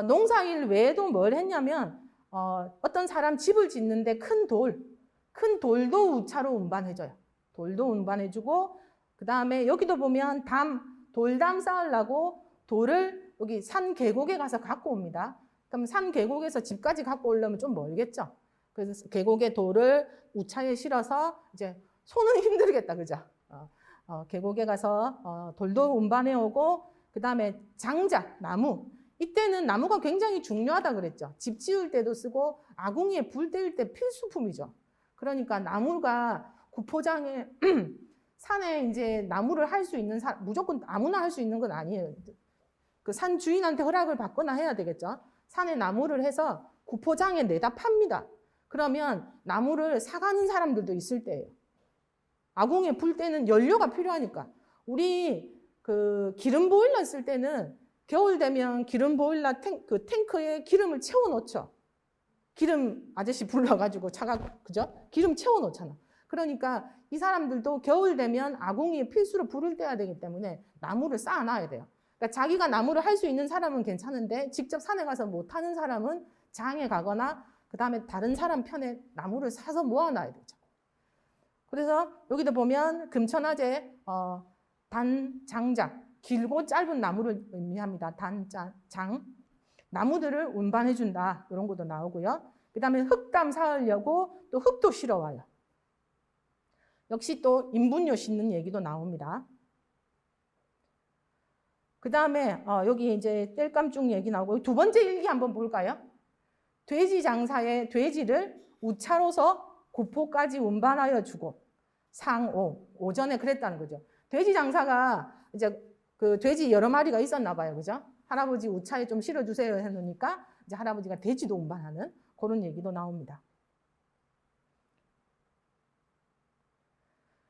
S1: 농사일 외에도 뭘 했냐면 어떤 사람 집을 짓는데 큰 돌도 우차로 운반해줘요. 돌도 운반해주고, 그 다음에 여기도 보면 돌담 쌓으려고 돌을 여기 산 계곡에 가서 갖고 옵니다. 그럼 산 계곡에서 집까지 갖고 오려면 좀 멀겠죠. 그래서 계곡에 돌을 우차에 실어서 이제 손은 힘들겠다, 그죠? 계곡에 가서 돌도 운반해 오고, 그 다음에 장작, 나무. 이때는 나무가 굉장히 중요하다 그랬죠. 집 지을 때도 쓰고 아궁이에 불 때릴 때 필수품이죠. 그러니까 나무가 구포장에 산에 이제 나무를 할 수 있는 무조건 아무나 할 수 있는 건 아니에요. 그 산 주인한테 허락을 받거나 해야 되겠죠. 산에 나무를 해서 구포장에 내다 팝니다. 그러면 나무를 사가는 사람들도 있을 때예요. 아궁이에 불 때는 연료가 필요하니까. 우리 그 기름 보일러 쓸 때는 겨울 되면 기름 보일러 그 탱크에 기름을 채워 놓죠. 기름 아저씨 불러가지고 그죠? 기름 채워 놓잖아. 그러니까 이 사람들도 겨울 되면 아궁이에 필수로 불을 떼야 되기 때문에 나무를 쌓아놔야 돼요. 그러니까 자기가 나무를 할 수 있는 사람은 괜찮은데 직접 산에 가서 못하는 사람은 장에 가거나 그 다음에 다른 사람 편에 나무를 사서 모아놔야 되죠. 그래서 여기도 보면 금천화재 단장작, 길고 짧은 나무를 의미합니다. 단장, 나무들을 운반해준다. 이런 것도 나오고요. 그 다음에 흙담 쌓으려고 또 흙도 실어와요. 역시 또 인분요 싣는 얘기도 나옵니다. 그 다음에 여기 이제 땔감죽 얘기 나오고, 두 번째 일기 한번 볼까요? 돼지 장사에 돼지를 우차로서 구포까지 운반하여 주고, 상오, 오전에 그랬다는 거죠. 돼지 장사가 이제 그 돼지 여러 마리가 있었나 봐요. 그죠? 할아버지 우차에 좀 실어주세요 해놓으니까 이제 할아버지가 돼지도 운반하는 그런 얘기도 나옵니다.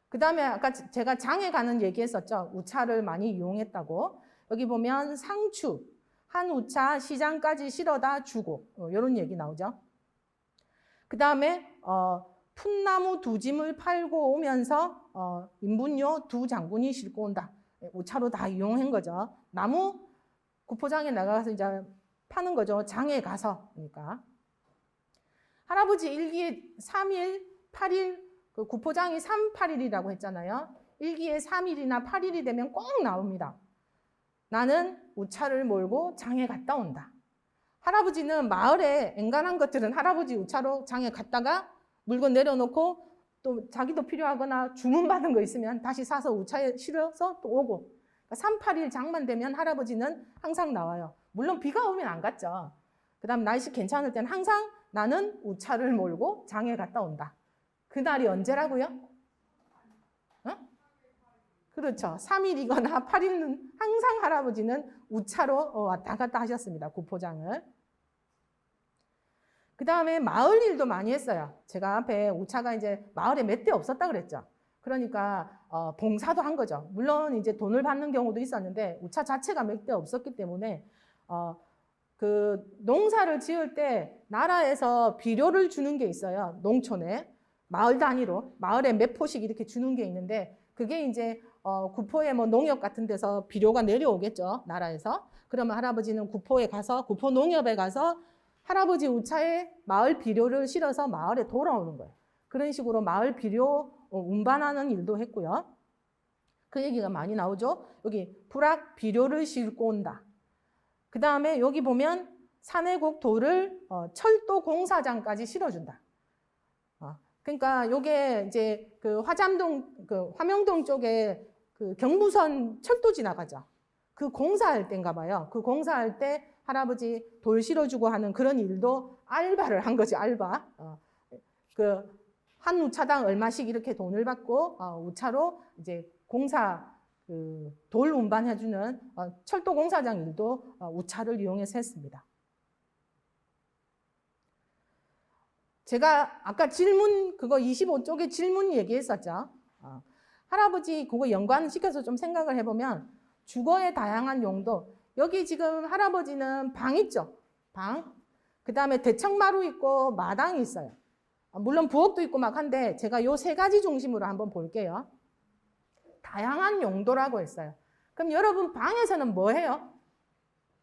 S1: 그 다음에 아까 제가 장에 가는 얘기했었죠. 우차를 많이 이용했다고. 여기 보면 상추, 한 우차 시장까지 실어다 주고 이런 얘기 나오죠. 그 다음에 풋나무 2짐을 팔고 오면서 인분요 2장군이 싣고 온다. 우차로 다 이용한 거죠. 나무 구포장에 나가서 이제 파는 거죠. 장에 가서. 그러니까 할아버지 일기에 3일, 8일, 그 구포장이 3, 8일이라고 했잖아요. 일기에 3일이나 8일이 되면 꼭 나옵니다. 나는 우차를 몰고 장에 갔다 온다. 할아버지는 마을에 엔간한 것들은 할아버지 우차로 장에 갔다가 물건 내려놓고 또 자기도 필요하거나 주문받은 거 있으면 다시 사서 우차에 실어서 또 오고. 그러니까 3, 8일 장만 되면 할아버지는 항상 나와요. 물론 비가 오면 안 갔죠. 그 다음 날씨 괜찮을 때는 항상 나는 우차를 몰고 장에 갔다 온다. 그날이 언제라고요? 그렇죠. 3일이거나 8일은 항상 할아버지는 우차로 왔다 갔다 하셨습니다. 구포장을. 그 다음에 마을 일도 많이 했어요. 제가 앞에 우차가 이제 마을에 몇 대 없었다 그랬죠. 그러니까 봉사도 한 거죠. 물론 이제 돈을 받는 경우도 있었는데 우차 자체가 몇 대 없었기 때문에 그 농사를 지을 때 나라에서 비료를 주는 게 있어요. 농촌에 마을 단위로 마을에 몇 포씩 이렇게 주는 게 있는데 그게 이제 구포에 뭐 농협 같은 데서 비료가 내려오겠죠. 나라에서. 그러면 할아버지는 구포에 가서 구포 농협에 가서 할아버지 우차에 마을 비료를 실어서 마을에 돌아오는 거예요. 그런 식으로 마을 비료 운반하는 일도 했고요. 그 얘기가 많이 나오죠. 여기 불악 비료를 싣고 온다. 그 다음에 여기 보면 산해국 돌을 철도 공사장까지 실어준다. 그러니까 요게 이제 그 화잠동, 그 화명동 쪽에 그 경부선 철도 지나가죠. 그 공사할 때인가 봐요. 그 공사할 때 할아버지 돌 실어주고 하는 그런 일도 알바를 한 거죠, 알바. 그 한 우차당 얼마씩 이렇게 돈을 받고 우차로 이제 공사 그 돌 운반해주는 철도 공사장 일도 우차를 이용해서 했습니다. 제가 아까 질문 그거 25쪽에 질문 얘기했었죠. 할아버지 그거 연관시켜서 좀 생각을 해보면 주거의 다양한 용도. 여기 지금 할아버지는 방 있죠. 방. 그 다음에 대청마루 있고 마당이 있어요. 물론 부엌도 있고 막 한데 제가 요 세 가지 중심으로 한번 볼게요. 다양한 용도라고 했어요. 그럼 여러분 방에서는 뭐 해요?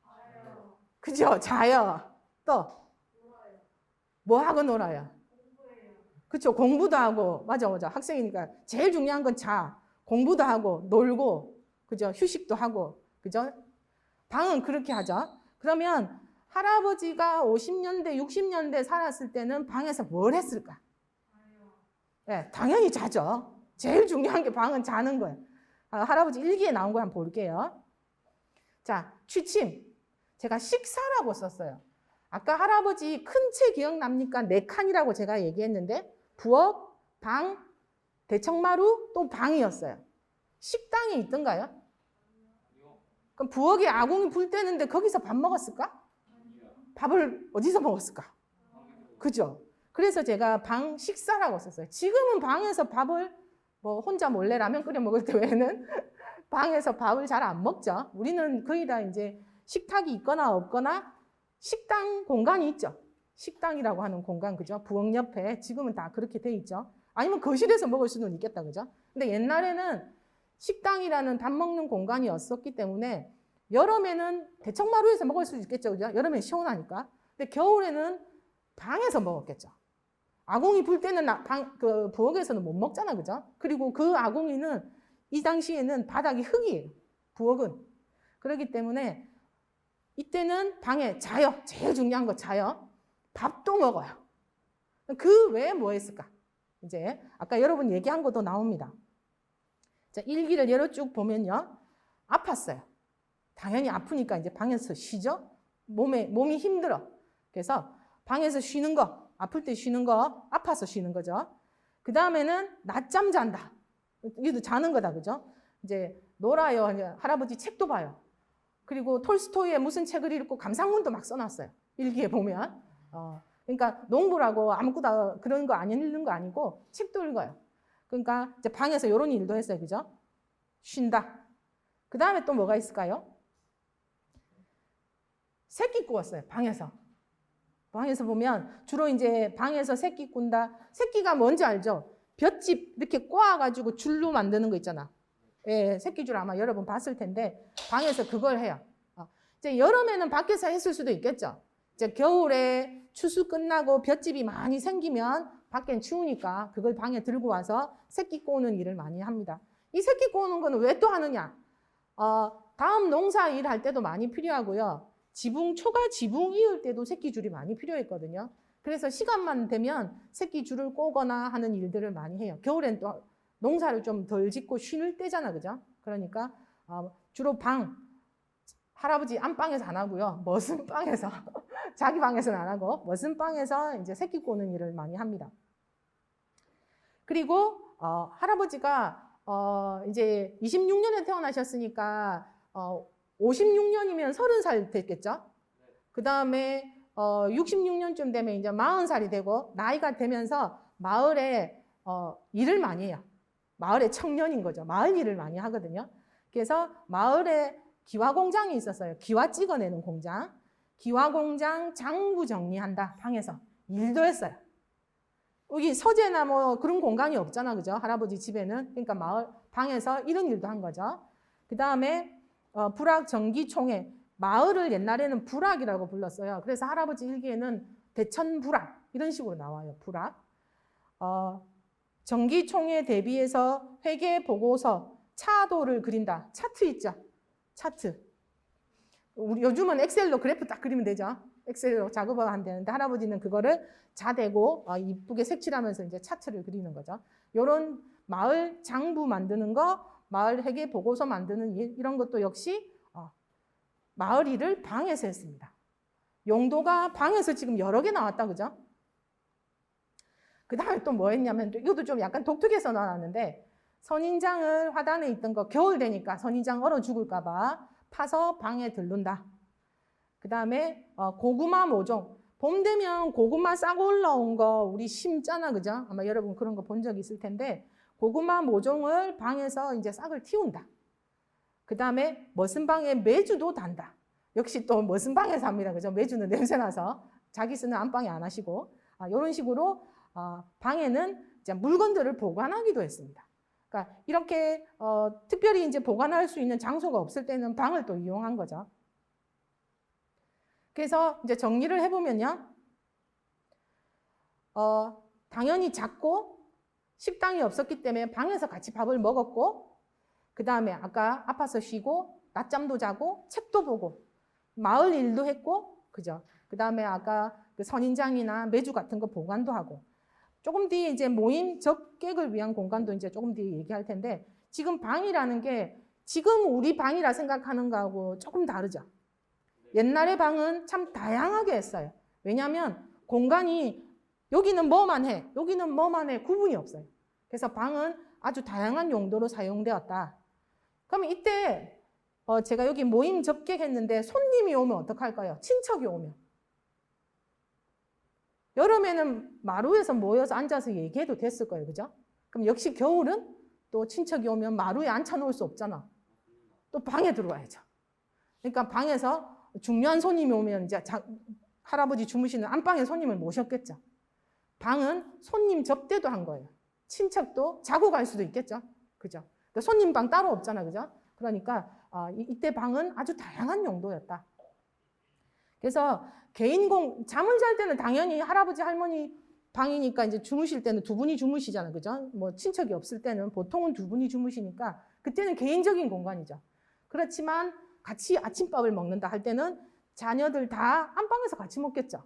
S1: 자요. 그죠? 자요. 또? 뭐 하고 놀아요? 공부해요. 그쵸? 공부도 하고. 맞아. 학생이니까 제일 중요한 건 자. 공부도 하고 놀고. 그죠? 휴식도 하고. 그죠? 방은 그렇게 하죠. 그러면 할아버지가 50년대, 60년대 살았을 때는 방에서 뭘 했을까? 네, 당연히 자죠. 제일 중요한 게 방은 자는 거예요. 할아버지 일기에 나온 거 한번 볼게요. 자, 취침. 제가 식사라고 썼어요. 아까 할아버지 큰 채 기억납니까? 4칸이라고 제가 얘기했는데 부엌, 방, 대청마루, 또 방이었어요. 식당이 있던가요? 그럼 부엌에 아궁이 불 때는데 거기서 밥 먹었을까? 밥을 어디서 먹었을까? 그죠? 그래서 제가 방 식사라고 썼어요. 지금은 방에서 밥을 뭐 혼자 몰래 라면 끓여 먹을 때 외에는 방에서 밥을 잘 안 먹죠. 우리는 거의 다 이제 식탁이 있거나 없거나 식당 공간이 있죠. 식당이라고 하는 공간, 그죠? 부엌 옆에 지금은 다 그렇게 돼 있죠. 아니면 거실에서 먹을 수는 있겠다, 그죠? 근데 옛날에는 식당이라는 밥 먹는 공간이 없었기 때문에 여름에는 대청마루에서 먹을 수 있겠죠, 그죠? 여름엔 시원하니까. 근데 겨울에는 방에서 먹었겠죠. 아궁이 불 때는 그 부엌에서는 못 먹잖아, 그죠? 그리고 그 아궁이는 이 당시에는 바닥이 흙이에요. 부엌은. 그렇기 때문에 이때는 방에 자요. 제일 중요한 거 자요. 밥도 먹어요. 그 외에 뭐 했을까? 이제 아까 여러분 얘기한 것도 나옵니다. 자, 일기를 예로 쭉 보면요. 아팠어요. 당연히 아프니까 이제 방에서 쉬죠. 몸이 힘들어. 그래서 방에서 쉬는 거, 아플 때 쉬는 거, 아파서 쉬는 거죠. 그 다음에는 낮잠 잔다. 이것도 자는 거다, 그죠? 이제 놀아요. 할아버지 책도 봐요. 그리고 톨스토이의 무슨 책을 읽고 감상문도 막 써놨어요. 일기에 보면. 그러니까 농부라고 아무것도 그런 거 안 읽는 거 아니고 책도 읽어요. 그러니까 이제 방에서 이런 일도 했어요, 그죠? 쉰다. 그 다음에 또 뭐가 있을까요? 새끼 구웠어요, 방에서. 방에서 보면 주로 이제 방에서 새끼 꾼다. 새끼가 뭔지 알죠? 볏짚 이렇게 꼬아가지고 줄로 만드는 거 있잖아. 예, 새끼줄 아마 여러분 봤을 텐데 방에서 그걸 해요. 이제 여름에는 밖에서 했을 수도 있겠죠. 이제 겨울에 추수 끝나고 볏짚이 많이 생기면 밖엔 추우니까 그걸 방에 들고 와서 새끼 꼬는 일을 많이 합니다. 이 새끼 꼬는 거는 왜 또 하느냐? 다음 농사 일 할 때도 많이 필요하고요. 초가 지붕 이을 때도 새끼줄이 많이 필요했거든요. 그래서 시간만 되면 새끼줄을 꼬거나 하는 일들을 많이 해요. 겨울엔 또 농사를 좀 덜 짓고 쉬는 때잖아, 그죠? 그러니까 주로 할아버지 안방에서 안 하고요. 머슴 방에서 자기 방에서는 안 하고 머슴 방에서 이제 새끼 꼬는 일을 많이 합니다. 그리고 할아버지가 이제 26년에 태어나셨으니까 56년이면 30살 됐겠죠? 그 다음에 66년쯤 되면 이제 40살이 되고 나이가 되면서 마을에 일을 많이 해요. 마을의 청년인 거죠. 마을 일을 많이 하거든요. 그래서 마을에 기와 공장이 있었어요. 기와 찍어내는 공장. 기와 공장 장부 정리한다. 방에서 일도 했어요. 여기 서재나 뭐 그런 공간이 없잖아, 그죠? 할아버지 집에는. 그러니까 마을 방에서 이런 일도 한 거죠. 그 다음에 불악 정기총회. 마을을 옛날에는 불악이라고 불렀어요. 그래서 할아버지 일기에는 대천불악 이런 식으로 나와요. 불악. 정기총회 대비해서 회계 보고서 차도를 그린다. 차트 있죠? 차트. 우리 요즘은 엑셀로 그래프 딱 그리면 되죠. 엑셀로 작업을 하면 되는데 할아버지는 그거를 자대고 이쁘게 색칠하면서 이제 차트를 그리는 거죠. 요런 마을 장부 만드는 거, 마을 회계 보고서 만드는 일, 이런 것도 역시 마을 일을 방에서 했습니다. 용도가 방에서 지금 여러 개 나왔다, 그죠? 그 다음에 또 뭐 했냐면, 이것도 좀 약간 독특해서 나왔는데, 선인장을 화단에 있던 거 겨울 되니까 선인장 얼어 죽을까봐 파서 방에 들른다. 그 다음에 고구마 모종. 봄 되면 고구마 싸고 올라온 거 우리 심잖아, 그죠? 아마 여러분 그런 거 본 적 있을 텐데, 고구마 모종을 방에서 이제 싹을 틔운다. 그 다음에 머슴방에 메주도 단다. 역시 또 머슴방에서 합니다. 그죠? 메주는 냄새나서 자기 쓰는 안방에 안 하시고 이런 식으로 방에는 이제 물건들을 보관하기도 했습니다. 그러니까 이렇게 특별히 이제 보관할 수 있는 장소가 없을 때는 방을 또 이용한 거죠. 그래서 이제 정리를 해보면요. 당연히 작고 식당이 없었기 때문에 방에서 같이 밥을 먹었고, 그 다음에 아까 아파서 쉬고 낮잠도 자고 책도 보고 마을 일도 했고, 그죠? 그 다음에 아까 그 선인장이나 메주 같은 거 보관도 하고, 조금 뒤에 이제 모임 접객을 위한 공간도 이제 조금 뒤에 얘기할 텐데, 지금 방이라는 게 지금 우리 방이라 생각하는 거하고 조금 다르죠. 옛날의 방은 참 다양하게 했어요. 왜냐하면 공간이 여기는 뭐만 해, 여기는 뭐만 해 구분이 없어요. 그래서 방은 아주 다양한 용도로 사용되었다. 그러면 이때 제가 여기 모임 접객했는데 손님이 오면 어떡할까요? 친척이 오면. 여름에는 마루에서 모여서 앉아서 얘기해도 됐을 거예요. 그죠? 그럼 역시 겨울은 또 친척이 오면 마루에 앉혀놓을 수 없잖아. 또 방에 들어와야죠. 그러니까 방에서 중요한 손님이 오면 이제 할아버지 주무시는 안방에 손님을 모셨겠죠. 방은 손님 접대도 한 거예요. 친척도 자고 갈 수도 있겠죠. 그죠? 손님 방 따로 없잖아, 그죠? 그러니까 이때 방은 아주 다양한 용도였다. 그래서 잠을 잘 때는 당연히 할아버지 할머니 방이니까 이제 주무실 때는 두 분이 주무시잖아, 그죠? 뭐 친척이 없을 때는 보통은 두 분이 주무시니까 그때는 개인적인 공간이죠. 그렇지만 같이 아침밥을 먹는다 할 때는 자녀들 다 안방에서 같이 먹겠죠.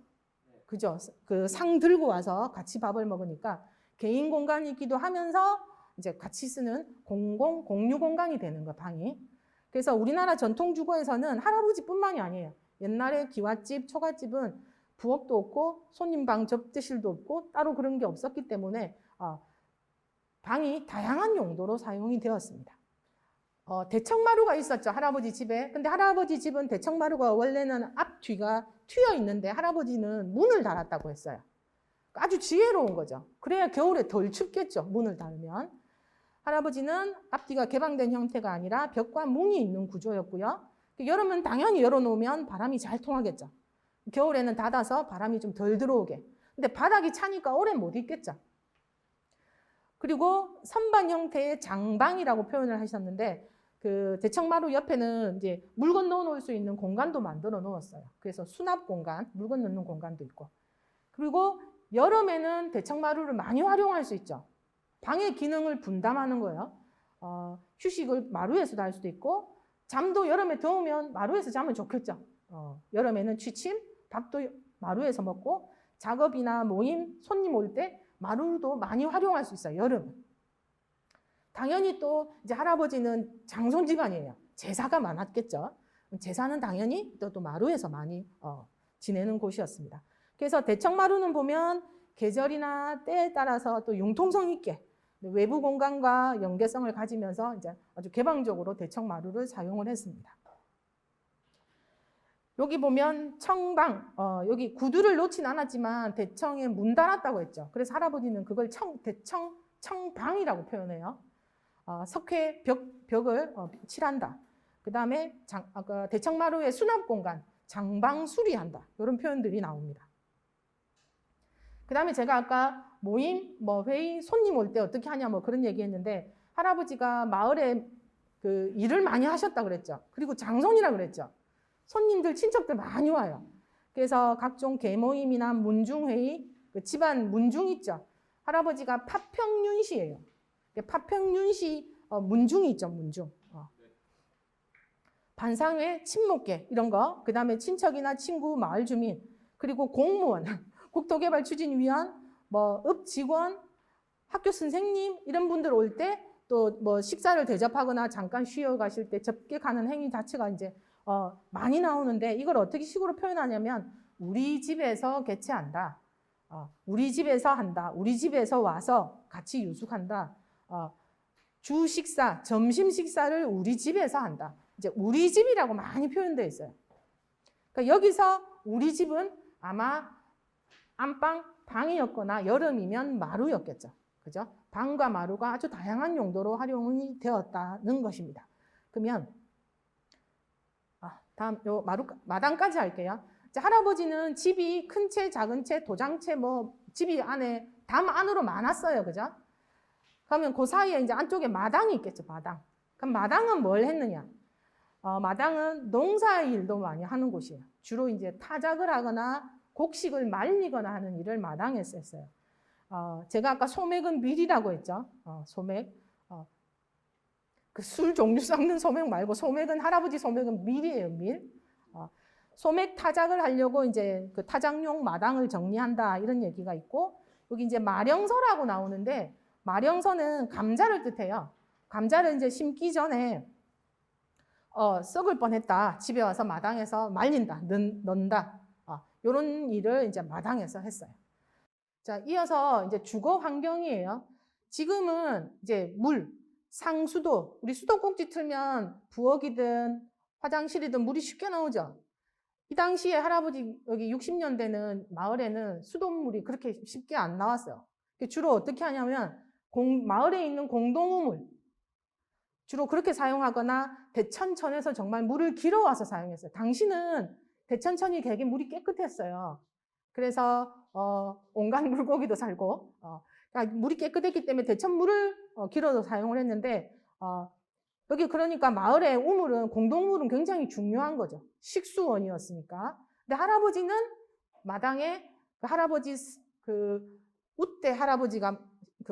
S1: 그죠? 그 상 들고 와서 같이 밥을 먹으니까 개인 공간이기도 하면서 이제 같이 쓰는 공유 공간이 되는 거, 방이. 그래서 우리나라 전통 주거에서는 할아버지뿐만이 아니에요. 옛날에 기와집, 초가집은 부엌도 없고 손님 방 접대실도 없고 따로 그런 게 없었기 때문에 방이 다양한 용도로 사용이 되었습니다. 대청마루가 있었죠, 할아버지 집에. 근데 할아버지 집은 대청마루가 원래는 앞, 뒤가 트여 있는데 할아버지는 문을 달았다고 했어요. 아주 지혜로운 거죠. 그래야 겨울에 덜 춥겠죠, 문을 달면. 할아버지는 앞뒤가 개방된 형태가 아니라 벽과 문이 있는 구조였고요. 여름은 당연히 열어놓으면 바람이 잘 통하겠죠. 겨울에는 닫아서 바람이 좀 덜 들어오게. 근데 바닥이 차니까 오래 못 있겠죠. 그리고 선반 형태의 장방이라고 표현을 하셨는데, 그 대청마루 옆에는 이제 물건 넣어놓을 수 있는 공간도 만들어 놓았어요. 그래서 수납 공간, 물건 넣는 공간도 있고. 그리고 여름에는 대청마루를 많이 활용할 수 있죠. 방의 기능을 분담하는 거예요. 휴식을 마루에서도 할 수도 있고, 잠도 여름에 더우면 마루에서 자면 좋겠죠. 여름에는 취침, 밥도 마루에서 먹고, 작업이나 모임, 손님 올 때 마루도 많이 활용할 수 있어요, 여름은. 당연히 또 이제 할아버지는 장손 집안이에요. 제사가 많았겠죠. 제사는 당연히 또 마루에서 많이 지내는 곳이었습니다. 그래서 대청마루는 보면 계절이나 때에 따라서 또 융통성 있게 외부 공간과 연계성을 가지면서 이제 아주 개방적으로 대청마루를 사용을 했습니다. 여기 보면 청방, 여기 구두를 놓진 않았지만 대청에 문 달았다고 했죠. 그래서 할아버지는 그걸 청방이라고 표현해요. 석회 벽을 칠한다. 그 다음에 대청마루의 수납공간, 장방 수리한다. 이런 표현들이 나옵니다. 그 다음에 제가 아까 모임, 회의, 손님 올 때 어떻게 하냐 그런 얘기 했는데 할아버지가 마을에 그 일을 많이 하셨다 그랬죠. 그리고 장손이라 그랬죠. 손님들, 친척들 많이 와요. 그래서 각종 계모임이나 문중회의, 그 집안 문중 있죠. 할아버지가 파평윤씨예요. 파평윤씨 문중이 있죠, 문중. 반상회, 친목계 이런 거, 그 다음에 친척이나 친구, 마을 주민, 그리고 공무원, 국토개발추진위원, 읍 직원, 학교 선생님 이런 분들 올 때 또 식사를 대접하거나 잠깐 쉬어 가실 때 접객하는 행위 자체가 이제 많이 나오는데 이걸 어떻게 식으로 표현하냐면 우리 집에서 개최한다. 우리 집에서 한다. 우리 집에서 와서 같이 유숙한다. 주 식사, 점심 식사를 우리 집에서 한다. 이제 우리 집이라고 많이 표현되어 있어요. 그러니까 여기서 우리 집은 아마 안방, 방이었거나 여름이면 마루였겠죠. 그죠? 방과 마루가 아주 다양한 용도로 활용이 되었다는 것입니다. 그러면 다음 마당까지 할게요. 할아버지는 집이 큰 채, 작은 채, 도장채 집이 안에 담 안으로 많았어요. 그죠? 그러면 그 사이에 이제 안쪽에 마당이 있겠죠. 마당. 그럼 마당은 뭘 했느냐? 마당은 농사일도 많이 하는 곳이에요. 주로 이제 타작을 하거나 곡식을 말리거나 하는 일을 마당에서 했어요. 제가 아까 소맥은 밀이라고 했죠. 소맥. 그 술 종류 섞는 소맥 말고 소맥은 할아버지 소맥은 밀이에요. 밀. 소맥 타작을 하려고 이제 그 타작용 마당을 정리한다 이런 얘기가 있고 여기 이제 마령서라고 나오는데 마령서는 감자를 뜻해요. 감자를 이제 심기 전에 썩을 뻔했다. 집에 와서 마당에서 말린다, 넣는다. 이런 일을 이제 마당에서 했어요. 자, 이어서 이제 주거 환경이에요. 지금은 이제 물, 상수도, 우리 수도꼭지 틀면 부엌이든 화장실이든 물이 쉽게 나오죠. 이 당시에 할아버지 여기 60년대는 마을에는 수돗물이 그렇게 쉽게 안 나왔어요. 주로 어떻게 하냐면 마을에 있는 공동우물, 주로 그렇게 사용하거나 대천천에서 정말 물을 길어와서 사용했어요. 당시는 대천천이 되게 물이 깨끗했어요. 그래서 온갖 물고기도 살고 그러니까 물이 깨끗했기 때문에 대천물을 길어서 사용을 했는데 여기 그러니까 마을의 우물은 공동우물은 굉장히 중요한 거죠. 식수원이었으니까. 근데 할아버지는 마당에 할아버지 우때 할아버지가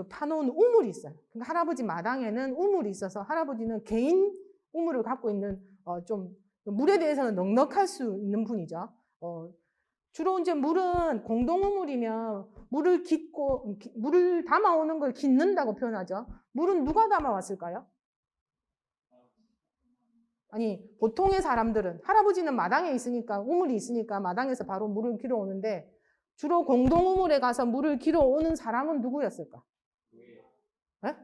S1: 파놓은 우물이 있어요. 그러니까 할아버지 마당에는 우물이 있어서 할아버지는 개인 우물을 갖고 있는 좀 물에 대해서는 넉넉할 수 있는 분이죠. 주로 이제 물은 공동우물이면 물을 담아오는 걸 깃는다고 표현하죠. 물은 누가 담아왔을까요? 아니, 보통의 사람들은 할아버지는 마당에 있으니까 우물이 있으니까 마당에서 바로 물을 길어 오는데 주로 공동우물에 가서 물을 길어 오는 사람은 누구였을까? 네?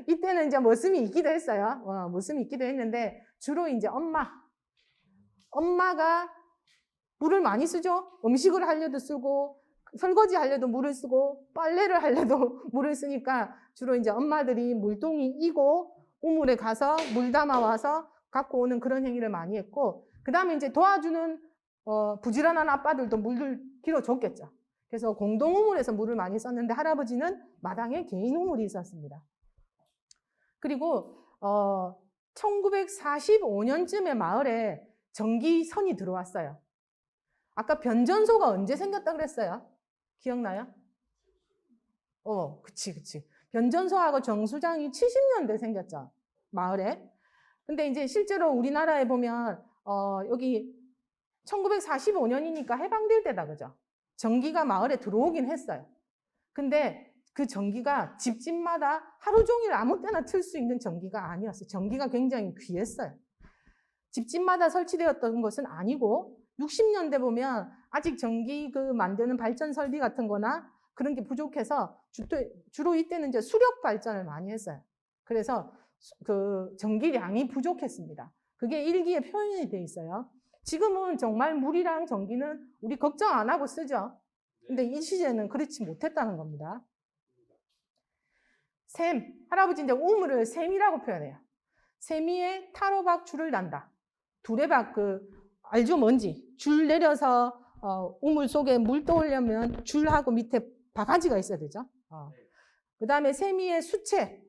S1: 이때는 이제 머슴이 있기도 했어요. 머슴이 있기도 했는데 주로 이제 엄마가 물을 많이 쓰죠. 음식을 하려도 쓰고 설거지 하려도 물을 쓰고 빨래를 하려도 물을 쓰니까 주로 이제 엄마들이 물동이 이고 우물에 가서 물 담아 와서 갖고 오는 그런 행위를 많이 했고 그 다음에 이제 도와주는 부지런한 아빠들도 물을 길어줬겠죠. 그래서 공동우물에서 물을 많이 썼는데 할아버지는 마당에 개인 우물이 있었습니다. 그리고 1945년쯤에 마을에 전기선이 들어왔어요. 아까 변전소가 언제 생겼다 그랬어요? 기억나요? 그치. 변전소하고 정수장이 70년대 생겼죠. 마을에. 근데 이제 실제로 우리나라에 보면 여기 1945년이니까 해방될 때다 그죠? 전기가 마을에 들어오긴 했어요. 근데 그 전기가 집집마다 하루 종일 아무 때나 틀 수 있는 전기가 아니었어요. 전기가 굉장히 귀했어요. 집집마다 설치되었던 것은 아니고 60년대 보면 아직 전기 만드는 발전 설비 같은 거나 그런 게 부족해서 주로 이때는 이제 수력 발전을 많이 했어요. 그래서 그 전기량이 부족했습니다. 그게 일기에 표현이 돼 있어요. 지금은 정말 물이랑 전기는 우리 걱정 안 하고 쓰죠. 근데 이 시대는 그렇지 못했다는 겁니다. 샘, 할아버지 이제 우물을 샘이라고 표현해요. 샘 위에 타로박 줄을 단다. 두레박 알죠 뭔지? 줄 내려서 우물 속에 물 떠오려면 줄하고 밑에 바가지가 있어야 되죠. 그 다음에 샘 위에 수채,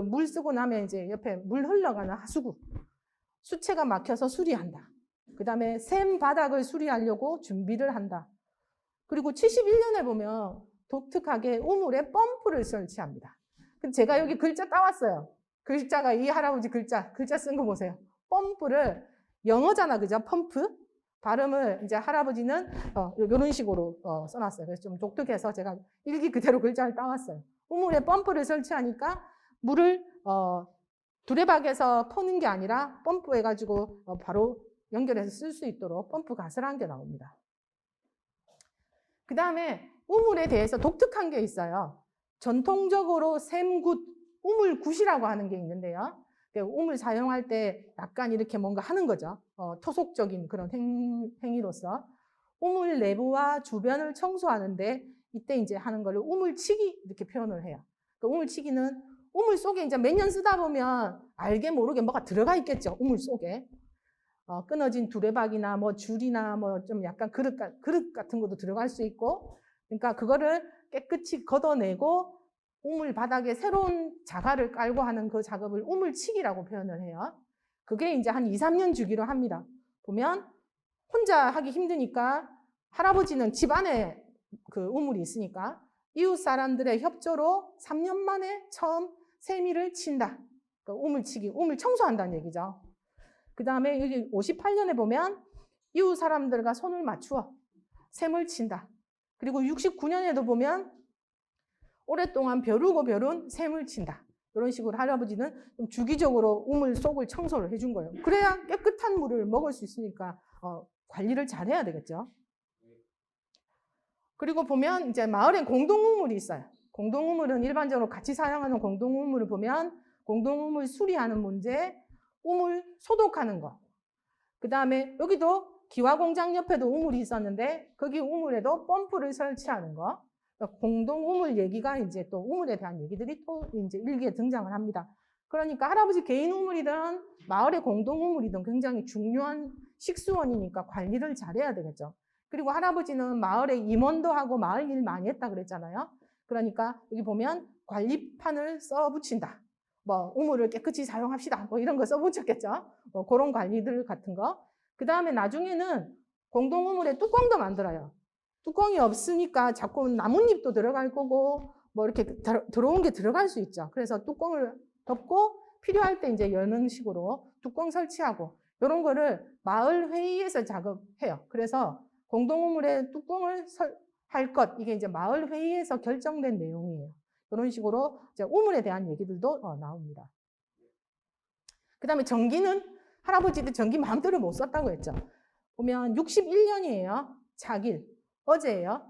S1: 물 쓰고 나면 이제 옆에 물 흘러가는 하수구. 수채가 막혀서 수리한다. 그 다음에 샘 바닥을 수리하려고 준비를 한다. 그리고 71년에 보면 독특하게 우물에 펌프를 설치합니다. 제가 여기 글자 따왔어요. 글자가 이 할아버지 글자 쓴 거 보세요. 펌프를 영어잖아, 그죠? 펌프. 발음을 이제 할아버지는 이런 식으로 써놨어요. 그래서 좀 독특해서 제가 일기 그대로 글자를 따왔어요. 우물에 펌프를 설치하니까 물을 두레박에서 퍼는 게 아니라 펌프해가지고 바로 연결해서 쓸 수 있도록 펌프 가설한 게 나옵니다. 그 다음에 우물에 대해서 독특한 게 있어요. 전통적으로 샘굿, 우물굿이라고 하는 게 있는데요. 우물 사용할 때 약간 이렇게 뭔가 하는 거죠. 토속적인 그런 행위로서. 우물 내부와 주변을 청소하는데 이때 이제 하는 거를 우물치기 이렇게 표현을 해요. 우물치기는 우물 속에 이제 몇 년 쓰다 보면 알게 모르게 뭐가 들어가 있겠죠. 우물 속에. 끊어진 두레박이나 뭐 줄이나 뭐 좀 약간 그릇 같은 것도 들어갈 수 있고, 그러니까 그거를 깨끗이 걷어내고 우물 바닥에 새로운 자갈을 깔고 하는 그 작업을 우물치기라고 표현을 해요. 그게 이제 한 2, 3년 주기로 합니다. 보면 혼자 하기 힘드니까 할아버지는 집 안에 그 우물이 있으니까 이웃 사람들의 협조로 3년 만에 처음 세미를 친다. 그러니까 우물치기, 우물 청소한다는 얘기죠. 그 다음에 여기 58년에 보면 이웃 사람들과 손을 맞추어 샘을 친다. 그리고 69년에도 보면 오랫동안 벼르고 벼른 샘을 친다. 이런 식으로 할아버지는 좀 주기적으로 우물 속을 청소를 해준 거예요. 그래야 깨끗한 물을 먹을 수 있으니까 관리를 잘해야 되겠죠. 그리고 보면 이제 마을엔 공동우물이 있어요. 공동우물은 일반적으로 같이 사용하는 공동우물을 보면 공동우물 수리하는 문제, 우물 소독하는 거. 그 다음에 여기도 기와공장 옆에도 우물이 있었는데 거기 우물에도 펌프를 설치하는 거. 그러니까 공동우물 얘기가 이제 또 우물에 대한 얘기들이 또 이제 일기에 등장을 합니다. 그러니까 할아버지 개인 우물이든 마을의 공동우물이든 굉장히 중요한 식수원이니까 관리를 잘해야 되겠죠. 그리고 할아버지는 마을에 임원도 하고 마을 일 많이 했다 그랬잖아요. 그러니까 여기 보면 관리판을 써붙인다. 뭐 우물을 깨끗이 사용합시다. 뭐 이런 거 써붙였겠죠. 그런 관리들 같은 거. 그 다음에 나중에는 공동우물에 뚜껑도 만들어요. 뚜껑이 없으니까 자꾸 나뭇잎도 들어갈 거고 뭐 이렇게 들어온 게 들어갈 수 있죠. 그래서 뚜껑을 덮고 필요할 때 이제 여는 식으로 뚜껑 설치하고 이런 거를 마을 회의에서 작업해요. 그래서 공동우물에 뚜껑을 할 것, 이게 이제 마을 회의에서 결정된 내용이에요. 이런 식으로 이제 우물에 대한 얘기들도 나옵니다. 그 다음에 전기는 할아버지도 전기 마음대로 못 썼다고 했죠. 보면 61년이에요. 자길. 어제예요.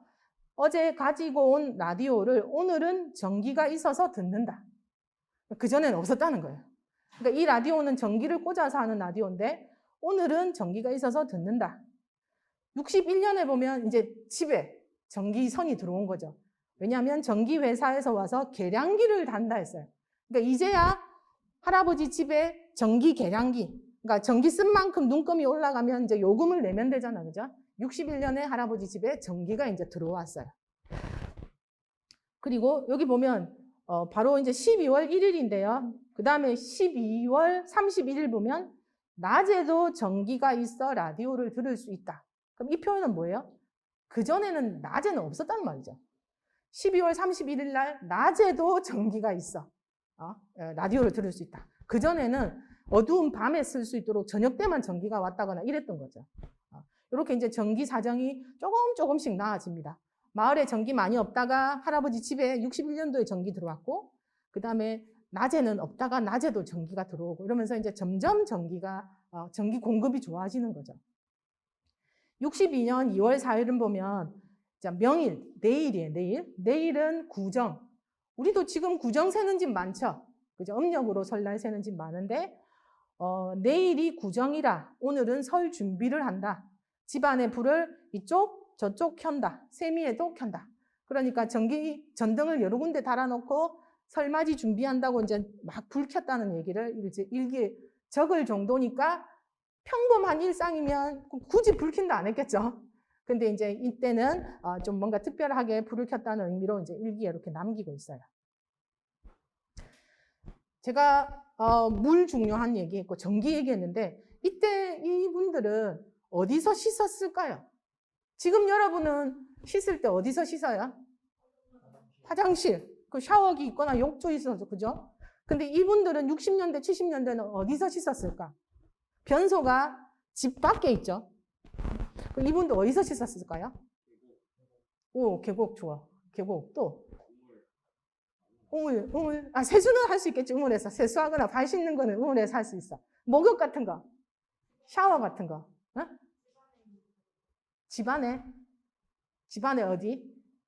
S1: 어제 가지고 온 라디오를 오늘은 전기가 있어서 듣는다. 그전에는 없었다는 거예요. 그러니까 이 라디오는 전기를 꽂아서 하는 라디오인데 오늘은 전기가 있어서 듣는다. 61년에 보면 이제 집에 전기선이 들어온 거죠. 왜냐하면 전기회사에서 와서 계량기를 단다 했어요. 그러니까 이제야 할아버지 집에 전기 계량기, 그러니까 전기 쓴 만큼 눈금이 올라가면 이제 요금을 내면 되잖아요. 그죠? 61년에 할아버지 집에 전기가 이제 들어왔어요. 그리고 여기 보면 바로 이제 12월 1일인데요. 그 다음에 12월 31일 보면 낮에도 전기가 있어 라디오를 들을 수 있다. 그럼 이 표현은 뭐예요? 그전에는 낮에는 없었다는 말이죠. 12월 31일 날 낮에도 전기가 있어. 라디오를 들을 수 있다. 그전에는 어두운 밤에 쓸 수 있도록 저녁 때만 전기가 왔다거나 이랬던 거죠. 이렇게 이제 전기 사정이 조금씩 나아집니다. 마을에 전기 많이 없다가 할아버지 집에 61년도에 전기 들어왔고, 그 다음에 낮에는 없다가 낮에도 전기가 들어오고 이러면서 이제 점점 전기 공급이 좋아지는 거죠. 62년 2월 4일은 보면 명일, 내일이에요. 내일은 구정. 우리도 지금 구정 세는 집 많죠. 그죠? 음력으로 설날 세는 집 많은데 내일이 구정이라 오늘은 설 준비를 한다. 집안의 불을 이쪽 저쪽 켠다. 세미에도 켠다. 그러니까 전등을 여러 군데 달아놓고 설맞이 준비한다고 이제 막 불 켰다는 얘기를 이제 일기에 적을 정도니까 평범한 일상이면 굳이 불 킨다 안 했겠죠. 근데 이제 이때는 좀 뭔가 특별하게 불을 켰다는 의미로 이제 일기에 이렇게 남기고 있어요. 제가 물 중요한 얘기했고 전기 얘기했는데 이때 이분들은 어디서 씻었을까요? 지금 여러분은 씻을 때 어디서 씻어요? 화장실, 그 샤워기 있거나 욕조 있어서 그죠? 근데 이분들은 60년대, 70년대는 어디서 씻었을까? 변소가 집 밖에 있죠. 그럼 이분도 어디서 씻었을까요? 오, 계곡 좋아. 계곡 또 우물. 세수는 할 수 있겠지, 우물에서. 세수하거나 발 씻는 거는 우물에서 할 수 있어. 목욕 같은 거, 샤워 같은 거. 어? 집안에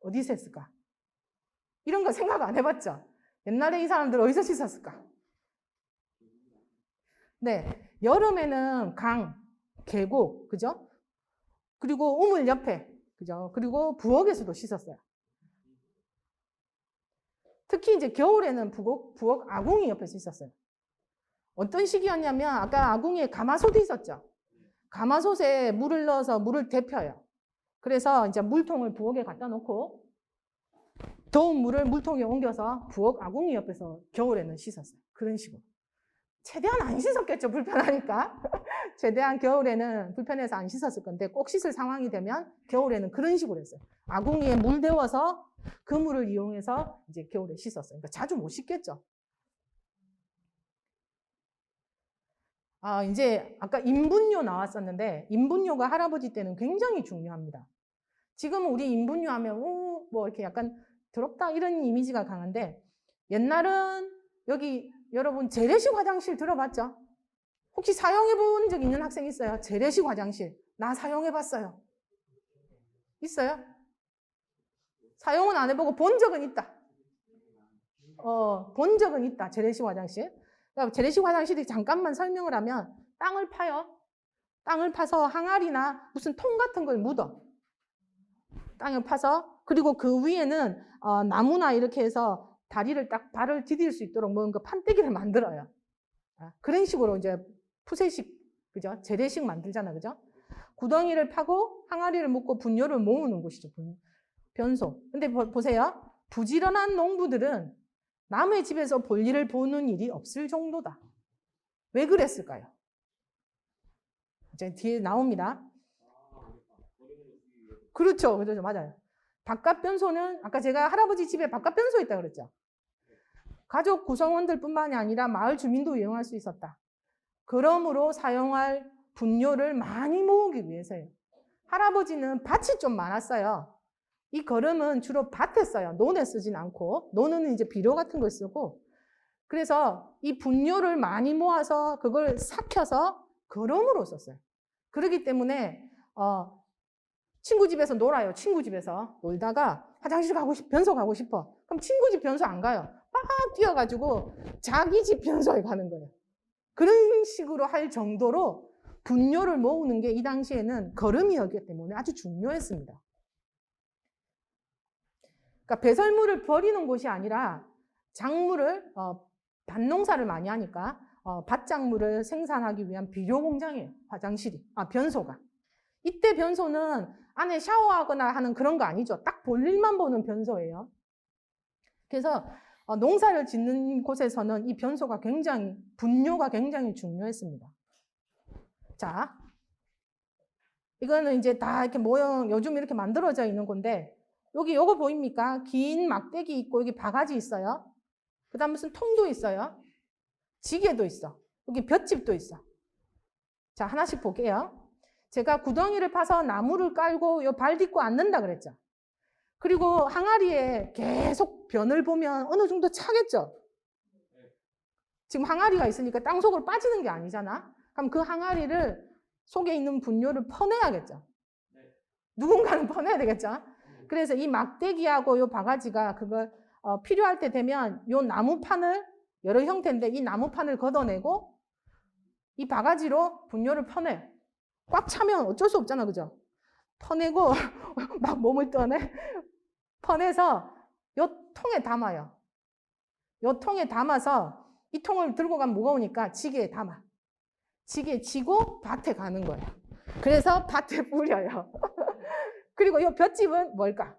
S1: 어디서 했을까? 이런 거 생각 안 해봤죠? 옛날에 이 사람들 어디서 씻었을까? 네, 여름에는 강, 계곡, 그죠? 그리고 우물 옆에, 그죠? 그리고 부엌에서도 씻었어요. 특히 이제 겨울에는 부엌 아궁이 옆에서 있었어요. 어떤 시기였냐면 아까 아궁이에 가마솥이 있었죠. 가마솥에 물을 넣어서 물을 데펴요. 그래서 이제 물통을 부엌에 갖다 놓고 더운 물을 물통에 옮겨서 부엌 아궁이 옆에서 겨울에는 씻었어요. 그런 식으로. 최대한 안 씻었겠죠, 불편하니까. 최대한 겨울에는 불편해서 안 씻었을 건데 꼭 씻을 상황이 되면 겨울에는 그런 식으로 했어요. 아궁이에 물 데워서 그 물을 이용해서 이제 겨울에 씻었어요. 그러니까 자주 못 씻겠죠. 이제 아까 인분료 나왔었는데 인분료가 할아버지 때는 굉장히 중요합니다. 지금 우리 인분료 하면 뭐 이렇게 약간 더럽다 이런 이미지가 강한데 옛날은 여기 여러분 재래식 화장실 들어봤죠? 혹시 사용해 본 적 있는 학생 있어요? 재래식 화장실. 나 사용해 봤어요. 있어요? 사용은 안 해보고 본 적은 있다. 본 적은 있다. 재래식 화장실. 그러니까 재래식 화장실이 잠깐만 설명을 하면 땅을 파요. 땅을 파서 항아리나 무슨 통 같은 걸 묻어. 땅을 파서 그리고 그 위에는 나무나 이렇게 해서 다리를 딱 발을 디딜 수 있도록 뭔가 판때기를 만들어요. 그런 식으로 이제 푸세식, 그죠? 재래식 만들잖아, 그죠? 구덩이를 파고 항아리를 묻고 분뇨를 모으는 곳이죠. 변소. 근데 보세요. 부지런한 농부들은 남의 집에서 볼 일을 보는 일이 없을 정도다. 왜 그랬을까요? 이제 뒤에 나옵니다. 그렇죠. 맞아요. 바깥 변소는 아까 제가 할아버지 집에 바깥 변소 있다고 그랬죠. 가족 구성원들뿐만이 아니라 마을 주민도 이용할 수 있었다. 그러므로 사용할 분뇨를 많이 모으기 위해서예요. 할아버지는 밭이 좀 많았어요. 이 거름은 주로 밭에 써요. 논에 쓰진 않고. 논은 이제 비료 같은 걸 쓰고. 그래서 이 분뇨를 많이 모아서 그걸 삭혀서 거름으로 썼어요. 그렇기 때문에 친구 집에서 놀아요. 친구 집에서 놀다가 화장실 가고 싶어, 변소 가고 싶어. 그럼 친구 집 변소 안 가요. 막 뛰어가지고 자기 집 변소에 가는 거예요. 그런 식으로 할 정도로 분뇨를 모으는 게 이 당시에는 거름이었기 때문에 아주 중요했습니다. 그러니까 배설물을 버리는 곳이 아니라 작물을 밭농사를 많이 하니까 밭작물을 생산하기 위한 비료 공장이에요. 화장실이, 변소가. 이때 변소는 안에 샤워하거나 하는 그런 거 아니죠. 딱 볼일만 보는 변소예요. 그래서 농사를 짓는 곳에서는 이 변소가 분뇨가 굉장히 중요했습니다. 자, 이거는 이제 다 이렇게 모형, 요즘 이렇게 만들어져 있는 건데, 여기 요거 보입니까? 긴 막대기 있고, 여기 바가지 있어요. 그 다음 무슨 통도 있어요. 지게도 있어. 여기 볏짚도 있어. 자, 하나씩 볼게요. 제가 구덩이를 파서 나무를 깔고 요 발 딛고 앉는다 그랬죠. 그리고 항아리에 계속 변을 보면 어느 정도 차겠죠. 지금 항아리가 있으니까 땅속으로 빠지는 게 아니잖아. 그럼 그 항아리를 속에 있는 분뇨를 퍼내야겠죠. 누군가는 퍼내야 되겠죠. 그래서 이 막대기하고 요 바가지가 그걸 필요할 때 되면 요 나무판을 여러 형태인데 이 나무판을 걷어내고 이 바가지로 분뇨를 퍼내요. 꽉 차면 어쩔 수 없잖아, 그죠? 퍼내고 막 몸을 퍼내서 요 통에 담아요. 요 통에 담아서 이 통을 들고 가면 무거우니까 지게에 담아. 지게에 지고 밭에 가는 거예요. 그래서 밭에 뿌려요. 그리고 이 볏짚은 뭘까?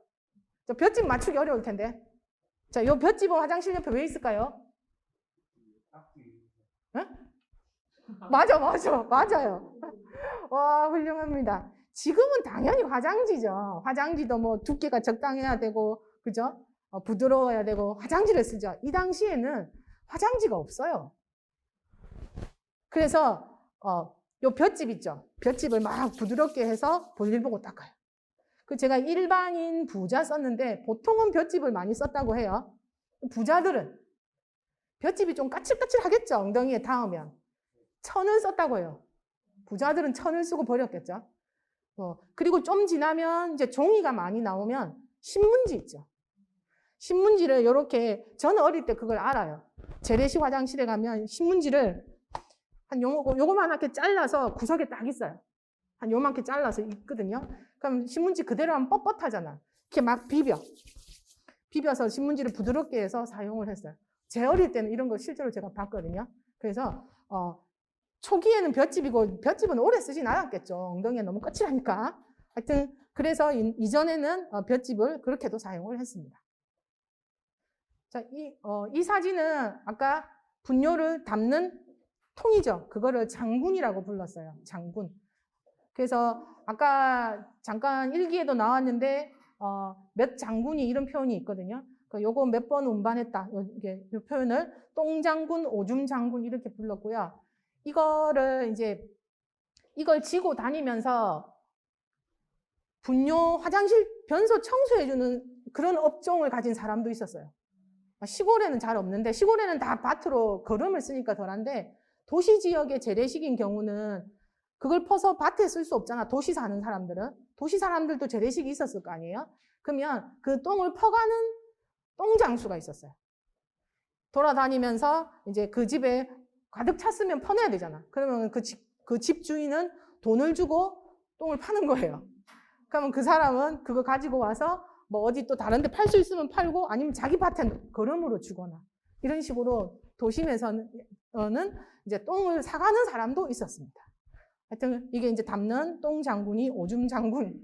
S1: 저 볏짚 맞추기 어려울 텐데. 자, 이 볏짚은 화장실 옆에 왜 있을까요? 응? 맞아요. 와, 훌륭합니다. 지금은 당연히 화장지죠. 화장지도 뭐 두께가 적당해야 되고, 그죠? 부드러워야 되고, 화장지를 쓰죠. 이 당시에는 화장지가 없어요. 그래서, 요 볏짚 있죠? 볏짚을 막 부드럽게 해서 볼일 보고 닦아요. 그 제가 일반인 부자 썼는데, 보통은 볏짚을 많이 썼다고 해요. 부자들은 볏짚이 좀 까칠까칠하겠죠? 엉덩이에 닿으면. 천을 썼다고 해요. 부자들은 천을 쓰고 버렸겠죠? 그리고 좀 지나면 이제 종이가 많이 나오면 신문지 있죠. 신문지를 이렇게, 저는 어릴 때 그걸 알아요. 재래식 화장실에 가면 신문지를 한 요거만하게 잘라서 구석에 딱 있어요. 한 요만하게 잘라서 있거든요. 그럼 신문지 그대로 하면 뻣뻣하잖아. 이렇게 막 비벼서 신문지를 부드럽게 해서 사용을 했어요. 제 어릴 때는 이런 거 실제로 제가 봤거든요. 그래서 초기에는 볏짚이고, 볏짚은 오래 쓰진 않았겠죠. 엉덩이가 너무 거칠하니까. 하여튼 그래서 이전에는 볏짚을 그렇게도 사용을 했습니다. 자, 이 사진은 아까 분뇨를 담는 통이죠. 그거를 장군이라고 불렀어요. 장군. 그래서 아까 잠깐 일기에도 나왔는데 몇 장군이 이런 표현이 있거든요. 요거 몇 번 운반했다. 이 표현을 똥장군, 오줌장군 이렇게 불렀고요. 이걸 지고 다니면서 분뇨 화장실 변소 청소해주는 그런 업종을 가진 사람도 있었어요. 시골에는 잘 없는데, 시골에는 다 밭으로 거름을 쓰니까 덜한데, 도시 지역의 재래식인 경우는 그걸 퍼서 밭에 쓸 수 없잖아. 도시 사는 사람들은. 도시 사람들도 재래식이 있었을 거 아니에요? 그러면 그 똥을 퍼가는 똥장수가 있었어요. 돌아다니면서 이제 그 집에 가득 찼으면 퍼내야 되잖아. 그러면 그 집 주인은 돈을 주고 똥을 파는 거예요. 그러면 그 사람은 그거 가지고 와서 뭐 어디 또 다른 데 팔 수 있으면 팔고, 아니면 자기 밭에 거름으로 주거나, 이런 식으로 도심에서는 이제 똥을 사가는 사람도 있었습니다. 하여튼 이게 이제 담는 똥 장군이 오줌 장군.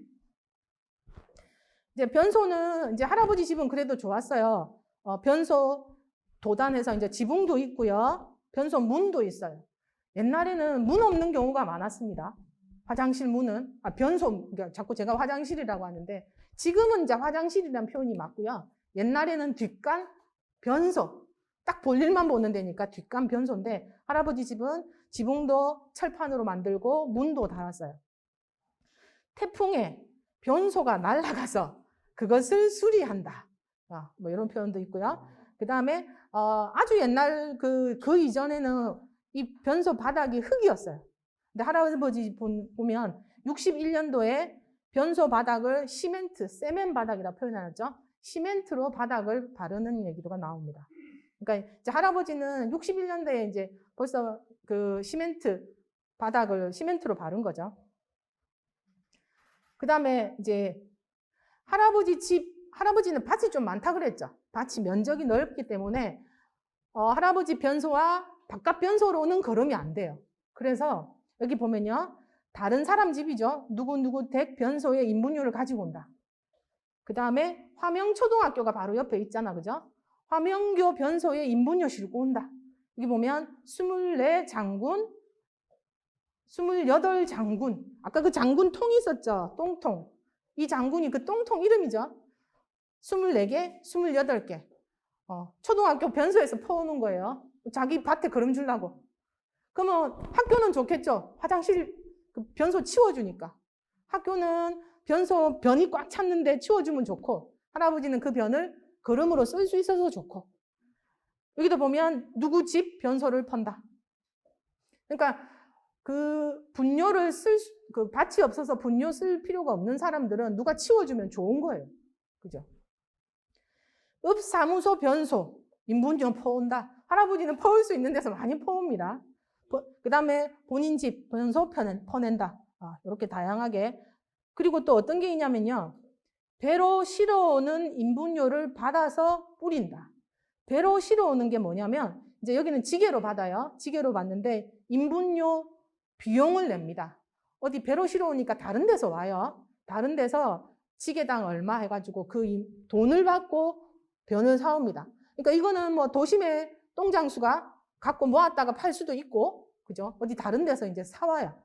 S1: 이제 변소는 이제 할아버지 집은 그래도 좋았어요. 변소 도단에서 이제 지붕도 있고요. 변소 문도 있어요. 옛날에는 문 없는 경우가 많았습니다. 화장실 문은, 변소, 그러니까 자꾸 제가 화장실이라고 하는데, 지금은 이제 화장실이라는 표현이 맞고요. 옛날에는 뒷간 변소, 딱 볼일만 보는 데니까 뒷간 변소인데, 할아버지 집은 지붕도 철판으로 만들고 문도 달았어요. 태풍에 변소가 날아가서 그것을 수리한다. 뭐 이런 표현도 있고요. 그 다음에 아주 옛날 그 이전에는 이 변소 바닥이 흙이었어요. 근데 할아버지 보면 61년도에 변소 바닥을 세멘 바닥이라 표현하죠. 시멘트로 바닥을 바르는 얘기가 나옵니다. 그러니까 이제 할아버지는 61년도에 이제 벌써 그 바닥을 시멘트로 바른 거죠. 그 다음에 이제 할아버지는 밭이 좀 많다 그랬죠. 밭이 면적이 넓기 때문에 할아버지 변소와 바깥 변소로는 거름이 안 돼요. 그래서 여기 보면요, 다른 사람 집이죠. 누구 댁 변소에 인분료를 가지고 온다. 그 다음에 화명초등학교가 바로 옆에 있잖아, 그죠? 화명교 변소에 인분료 싣고 온다. 여기 보면 24장군, 28장군. 아까 그 장군 통이 있었죠? 똥통. 이 장군이 그 똥통 이름이죠. 24개, 28개. 초등학교 변소에서 퍼오는 거예요. 자기 밭에 거름 주려고. 그러면 학교는 좋겠죠? 화장실 그 변소 치워주니까. 학교는 변이 꽉 찼는데 치워주면 좋고, 할아버지는 그 변을 거름으로 쓸 수 있어서 좋고. 여기도 보면 누구 집 변소를 펀다. 그러니까 그 분뇨를 그 밭이 없어서 분뇨 쓸 필요가 없는 사람들은 누가 치워주면 좋은 거예요. 그죠? 읍사무소 변소, 인분료 퍼온다. 할아버지는 퍼올 수 있는 데서 많이 퍼옵니다. 그 다음에 본인 집 변소 퍼낸다. 이렇게 다양하게. 그리고 또 어떤 게 있냐면요. 배로 실어오는 인분료를 받아서 뿌린다. 배로 실어오는 게 뭐냐면 이제 여기는 지게로 받아요. 지게로 받는데 인분료 비용을 냅니다. 어디 배로 실어오니까 다른 데서 와요. 다른 데서 지게당 얼마 해가지고 그 돈을 받고 변을 사옵니다. 그러니까 이거는 뭐 도심의 똥장수가 갖고 모았다가 팔 수도 있고, 그죠? 어디 다른 데서 이제 사와요.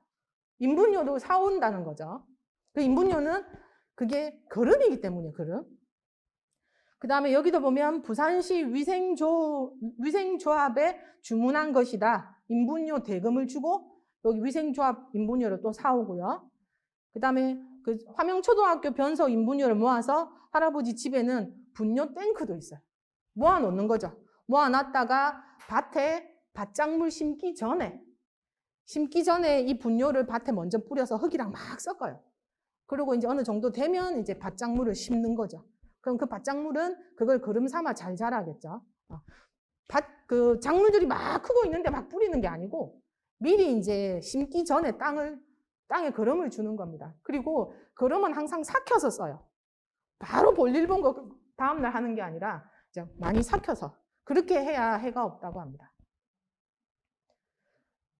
S1: 인분료도 사온다는 거죠. 그 인분료는 그게 거름이기 때문에 거름. 그 다음에 여기도 보면 부산시 위생조합에 주문한 것이다. 인분료 대금을 주고 여기 위생조합 인분료를 또 사오고요. 그 다음에 그 화명초등학교 변소 인분료를 모아서 할아버지 집에는 분뇨 탱크도 있어요. 모아놓는 거죠. 모아놨다가 밭에 밭작물 심기 전에 이 분뇨를 밭에 먼저 뿌려서 흙이랑 막 섞어요. 그리고 이제 어느 정도 되면 이제 밭작물을 심는 거죠. 그럼 그 밭작물은 그걸 거름 삼아 잘 자라겠죠. 그 작물들이 막 크고 있는데 막 뿌리는 게 아니고 미리 이제 심기 전에 땅에 거름을 주는 겁니다. 그리고 거름은 항상 삭혀서 써요. 바로 볼일 본 거 다음날 하는 게 아니라 이제 많이 삭혀서 그렇게 해야 해가 없다고 합니다.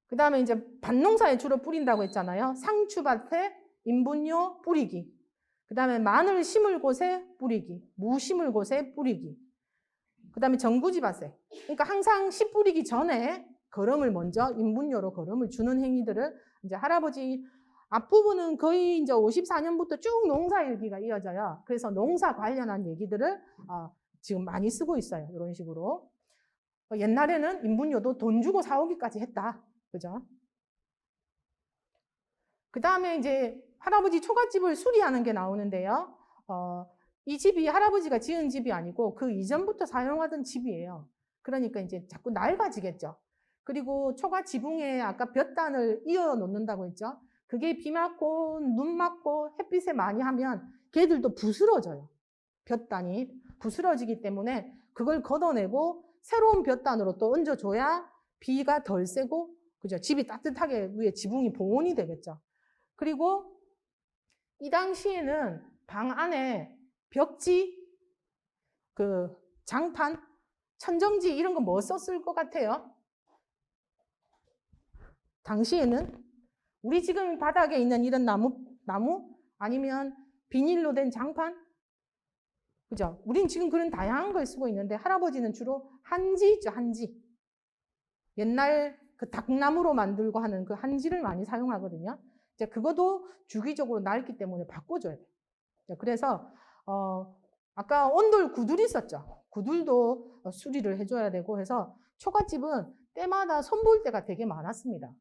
S1: 그 다음에 이제 밭농사에 주로 뿌린다고 했잖아요. 상추밭에 인분료 뿌리기. 그 다음에 마늘 심을 곳에 뿌리기. 무 심을 곳에 뿌리기. 그 다음에 전구지밭에. 그러니까 항상 씨 뿌리기 전에 거름을 먼저 인분료로 거름을 주는 행위들을 이제 할아버지 앞부분은 거의 이제 54년부터 쭉 농사일기가 이어져요. 그래서 농사 관련한 얘기들을 지금 많이 쓰고 있어요. 이런 식으로. 옛날에는 인분료도 돈 주고 사오기까지 했다. 그죠? 그 다음에 이제 할아버지 초가집을 수리하는 게 나오는데요. 이 집이 할아버지가 지은 집이 아니고 그 이전부터 사용하던 집이에요. 그러니까 이제 자꾸 낡아지겠죠. 그리고 초가 지붕에 아까 볕단을 이어 놓는다고 했죠. 그게 비 맞고 눈 맞고 햇빛에 많이 하면 걔들도 부스러져요. 볕단이 부스러지기 때문에 그걸 걷어내고 새로운 볕단으로 또 얹어줘야 비가 덜 세고, 그죠? 집이 따뜻하게 위에 지붕이 보온이 되겠죠. 그리고 이 당시에는 방 안에 벽지, 그 장판, 천정지 이런 거 뭐 썼을 것 같아요? 당시에는 우리 지금 바닥에 있는 이런 나무 아니면 비닐로 된 장판, 그죠? 우린 지금 그런 다양한 걸 쓰고 있는데 할아버지는 주로 한지 있죠, 한지. 옛날 그 닭나무로 만들고 하는 그 한지를 많이 사용하거든요. 이제 그것도 주기적으로 낡기 때문에 바꿔줘야 돼요. 그래서 아까 온돌 구들이 있었죠. 구들도 수리를 해줘야 되고 해서 초가집은 때마다 손볼 때가 되게 많았습니다.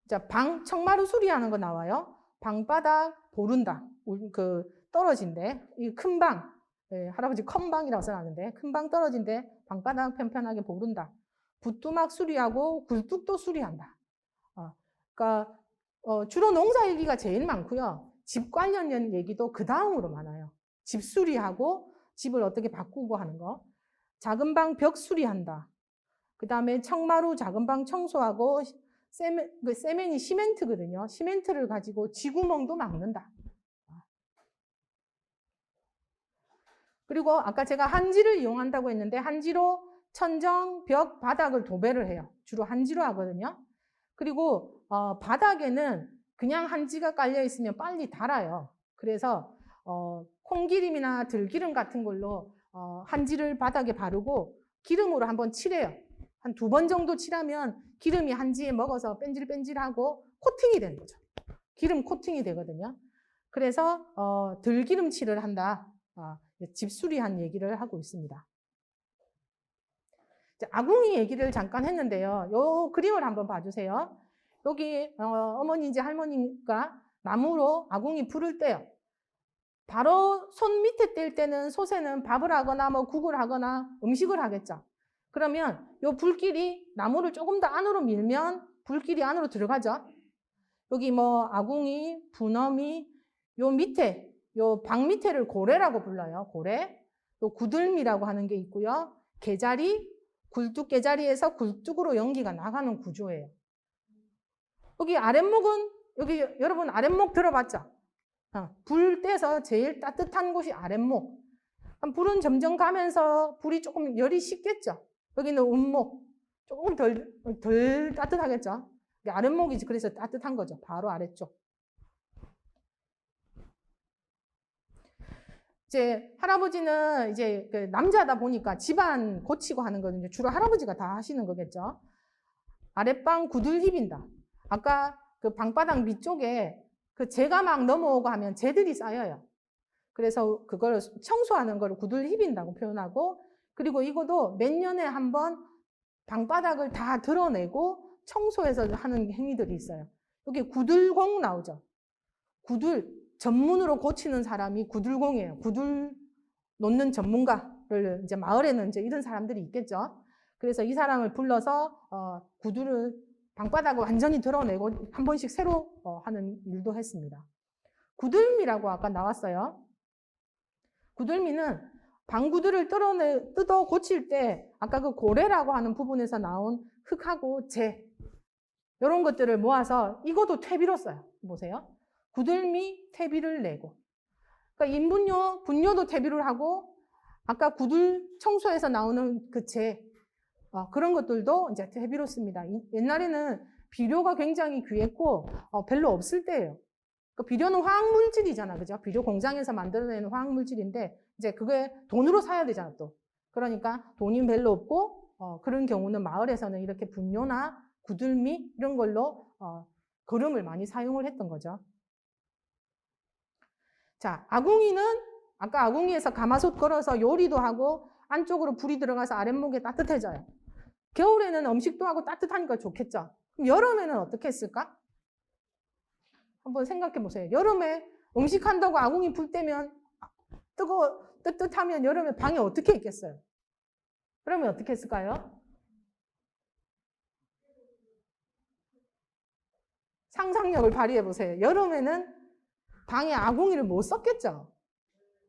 S1: 자, 방 청마루 수리하는 거 나와요. 방바닥 보른다. 그 떨어진대. 이 큰 방. 네, 할아버지 컴방이라고 써놨는데 큰 방 떨어진대. 방바닥 편편하게 보른다. 부뚜막 수리하고 굴뚝도 수리한다. 그러니까 주로 농사일기가 제일 많고요. 집 관련 얘기도 그 다음으로 많아요. 집 수리하고 집을 어떻게 바꾸고 하는 거. 작은 방 벽 수리한다. 그 다음에 청마루 작은 방 청소하고 세멘이 시멘트거든요. 시멘트를 가지고 지구멍도 막는다. 그리고 아까 제가 한지를 이용한다고 했는데 한지로 천정, 벽, 바닥을 도배를 해요. 주로 한지로 하거든요. 그리고 바닥에는 그냥 한지가 깔려 있으면 빨리 닳아요. 그래서 콩기름이나 들기름 같은 걸로 한지를 바닥에 바르고 기름으로 한번 칠해요. 한 2번 정도 칠하면 기름이 한지에 먹어서 뺀질뺀질하고 코팅이 되는 거죠. 기름 코팅이 되거든요. 그래서 들기름 칠을 한다. 집수리한 얘기를 하고 있습니다. 아궁이 얘기를 잠깐 했는데요. 요 그림을 한번 봐주세요. 여기 어머니인지 할머니가 나무로 아궁이 불을 떼요. 바로 손 밑에 뗄 때는 솥에는 밥을 하거나 뭐 국을 하거나 음식을 하겠죠. 그러면 요 불길이 나무를 조금 더 안으로 밀면 불길이 안으로 들어가죠. 여기 뭐 아궁이, 분어미, 요 밑에 요 방 밑에를 고래라고 불러요. 고래. 요 구들미라고 하는 게 있고요. 개자리, 굴뚝 깨자리에서 굴뚝으로 연기가 나가는 구조예요. 여기 아랫목은 여기 여러분 아랫목 들어봤죠? 불 떼서 제일 따뜻한 곳이 아랫목. 불은 점점 가면서 불이 조금 열이 식겠죠. 여기는 운목. 조금 덜 따뜻하겠죠. 아랫목이 그래서 따뜻한 거죠. 바로 아래쪽. 이제 할아버지는 이제 그 남자다 보니까 집안 고치고 하는 거는 주로 할아버지가 다 하시는 거겠죠. 아랫방 구들 힙인다. 아까 그 방바닥 밑쪽에 그 재가 막 넘어오고 하면 재들이 쌓여요. 그래서 그걸 청소하는 걸 구들 힙인다고 표현하고, 그리고 이것도 몇 년에 한 번 방바닥을 다 드러내고 청소해서 하는 행위들이 있어요. 여기 구들공 나오죠. 구들 전문으로 고치는 사람이 구들공이에요. 구들 놓는 전문가를 이제 마을에는 이제 이런 사람들이 있겠죠. 그래서 이 사람을 불러서 구들을 방바닥을 완전히 드러내고 한 번씩 새로 하는 일도 했습니다. 구들미라고 아까 나왔어요. 구들미는 방구들을 뜯어 고칠 때 아까 그 고래라고 하는 부분에서 나온 흙하고 재 이런 것들을 모아서 이것도 퇴비로 써요. 보세요. 구들미 퇴비를 내고, 그러니까 인분뇨, 분뇨도 퇴비를 하고, 아까 구들 청소에서 나오는 그 재 그런 것들도 이제 퇴비로 씁니다. 옛날에는 비료가 굉장히 귀했고 별로 없을 때예요. 그러니까 비료는 화학물질이잖아, 그죠? 비료 공장에서 만들어내는 화학물질인데 이제 그게 돈으로 사야 되잖아 또. 그러니까 돈이 별로 없고 그런 경우는 마을에서는 이렇게 분뇨나 구들미 이런 걸로 거름을 많이 사용을 했던 거죠. 자, 아궁이는 아까 아궁이에서 가마솥 걸어서 요리도 하고 안쪽으로 불이 들어가서 아랫목에 따뜻해져요. 겨울에는 음식도 하고 따뜻하니까 좋겠죠. 그럼 여름에는 어떻게 했을까? 한번 생각해 보세요. 여름에 음식 한다고 아궁이 불 때면 뜨뜻하면 여름에 방에 어떻게 있겠어요? 그러면 어떻게 했을까요? 상상력을 발휘해 보세요. 여름에는 방에 아궁이를 못 썼겠죠.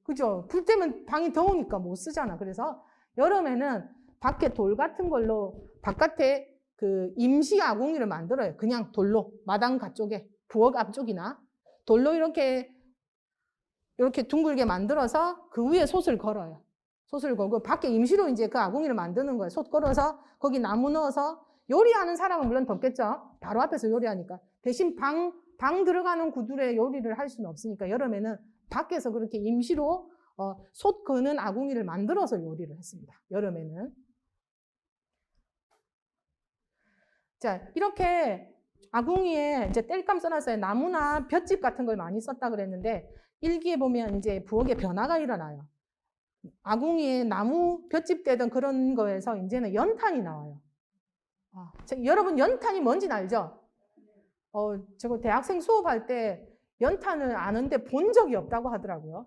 S1: 그죠? 불 때면 방이 더우니까 못 쓰잖아. 그래서 여름에는 밖에 돌 같은 걸로 바깥에 그 임시 아궁이를 만들어요. 그냥 돌로 마당 가쪽에 부엌 앞쪽이나 돌로 이렇게 둥글게 만들어서 그 위에 솥을 걸어요. 솥을 걸고 밖에 임시로 이제 그 아궁이를 만드는 거예요. 솥 걸어서 거기 나무 넣어서 요리하는 사람은 물론 덥겠죠. 바로 앞에서 요리하니까. 대신 방 들어가는 구들에 요리를 할 수는 없으니까 여름에는 밖에서 그렇게 임시로 솥 거는 아궁이를 만들어서 요리를 했습니다. 여름에는. 자, 이렇게 아궁이에 이제 땔감 써놨어요. 나무나 볏짚 같은 걸 많이 썼다 그랬는데 일기에 보면 이제 부엌에 변화가 일어나요. 아궁이에 나무 볏짚 대던 그런 거에서 이제는 연탄이 나와요. 여러분 연탄이 뭔지는 알죠? 제가 대학생 수업할 때 연탄을 아는데 본 적이 없다고 하더라고요.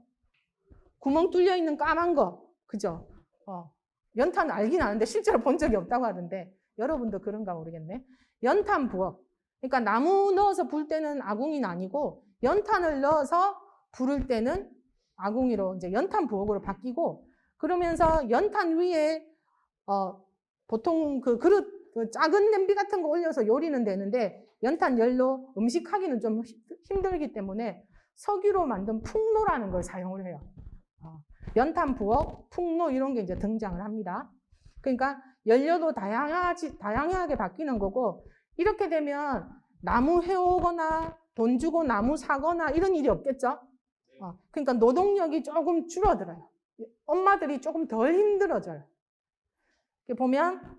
S1: 구멍 뚫려 있는 까만 거, 그죠? 연탄 알긴 아는데 실제로 본 적이 없다고 하던데 여러분도 그런가 모르겠네. 연탄 부엌. 그러니까 나무 넣어서 불 때는 아궁이는 아니고 연탄을 넣어서 부를 때는 아궁이로 이제 연탄 부엌으로 바뀌고, 그러면서 연탄 위에 보통 그 그릇 그 작은 냄비 같은 거 올려서 요리는 되는데 연탄 열로 음식하기는 좀 힘들기 때문에 석유로 만든 풍로라는 걸 사용을 해요. 연탄 부엌, 풍로 이런 게 이제 등장을 합니다. 그러니까 연료도 다양하게 바뀌는 거고, 이렇게 되면 나무 해오거나 돈 주고 나무 사거나 이런 일이 없겠죠? 그러니까 노동력이 조금 줄어들어요. 엄마들이 조금 덜 힘들어져요. 이렇게 보면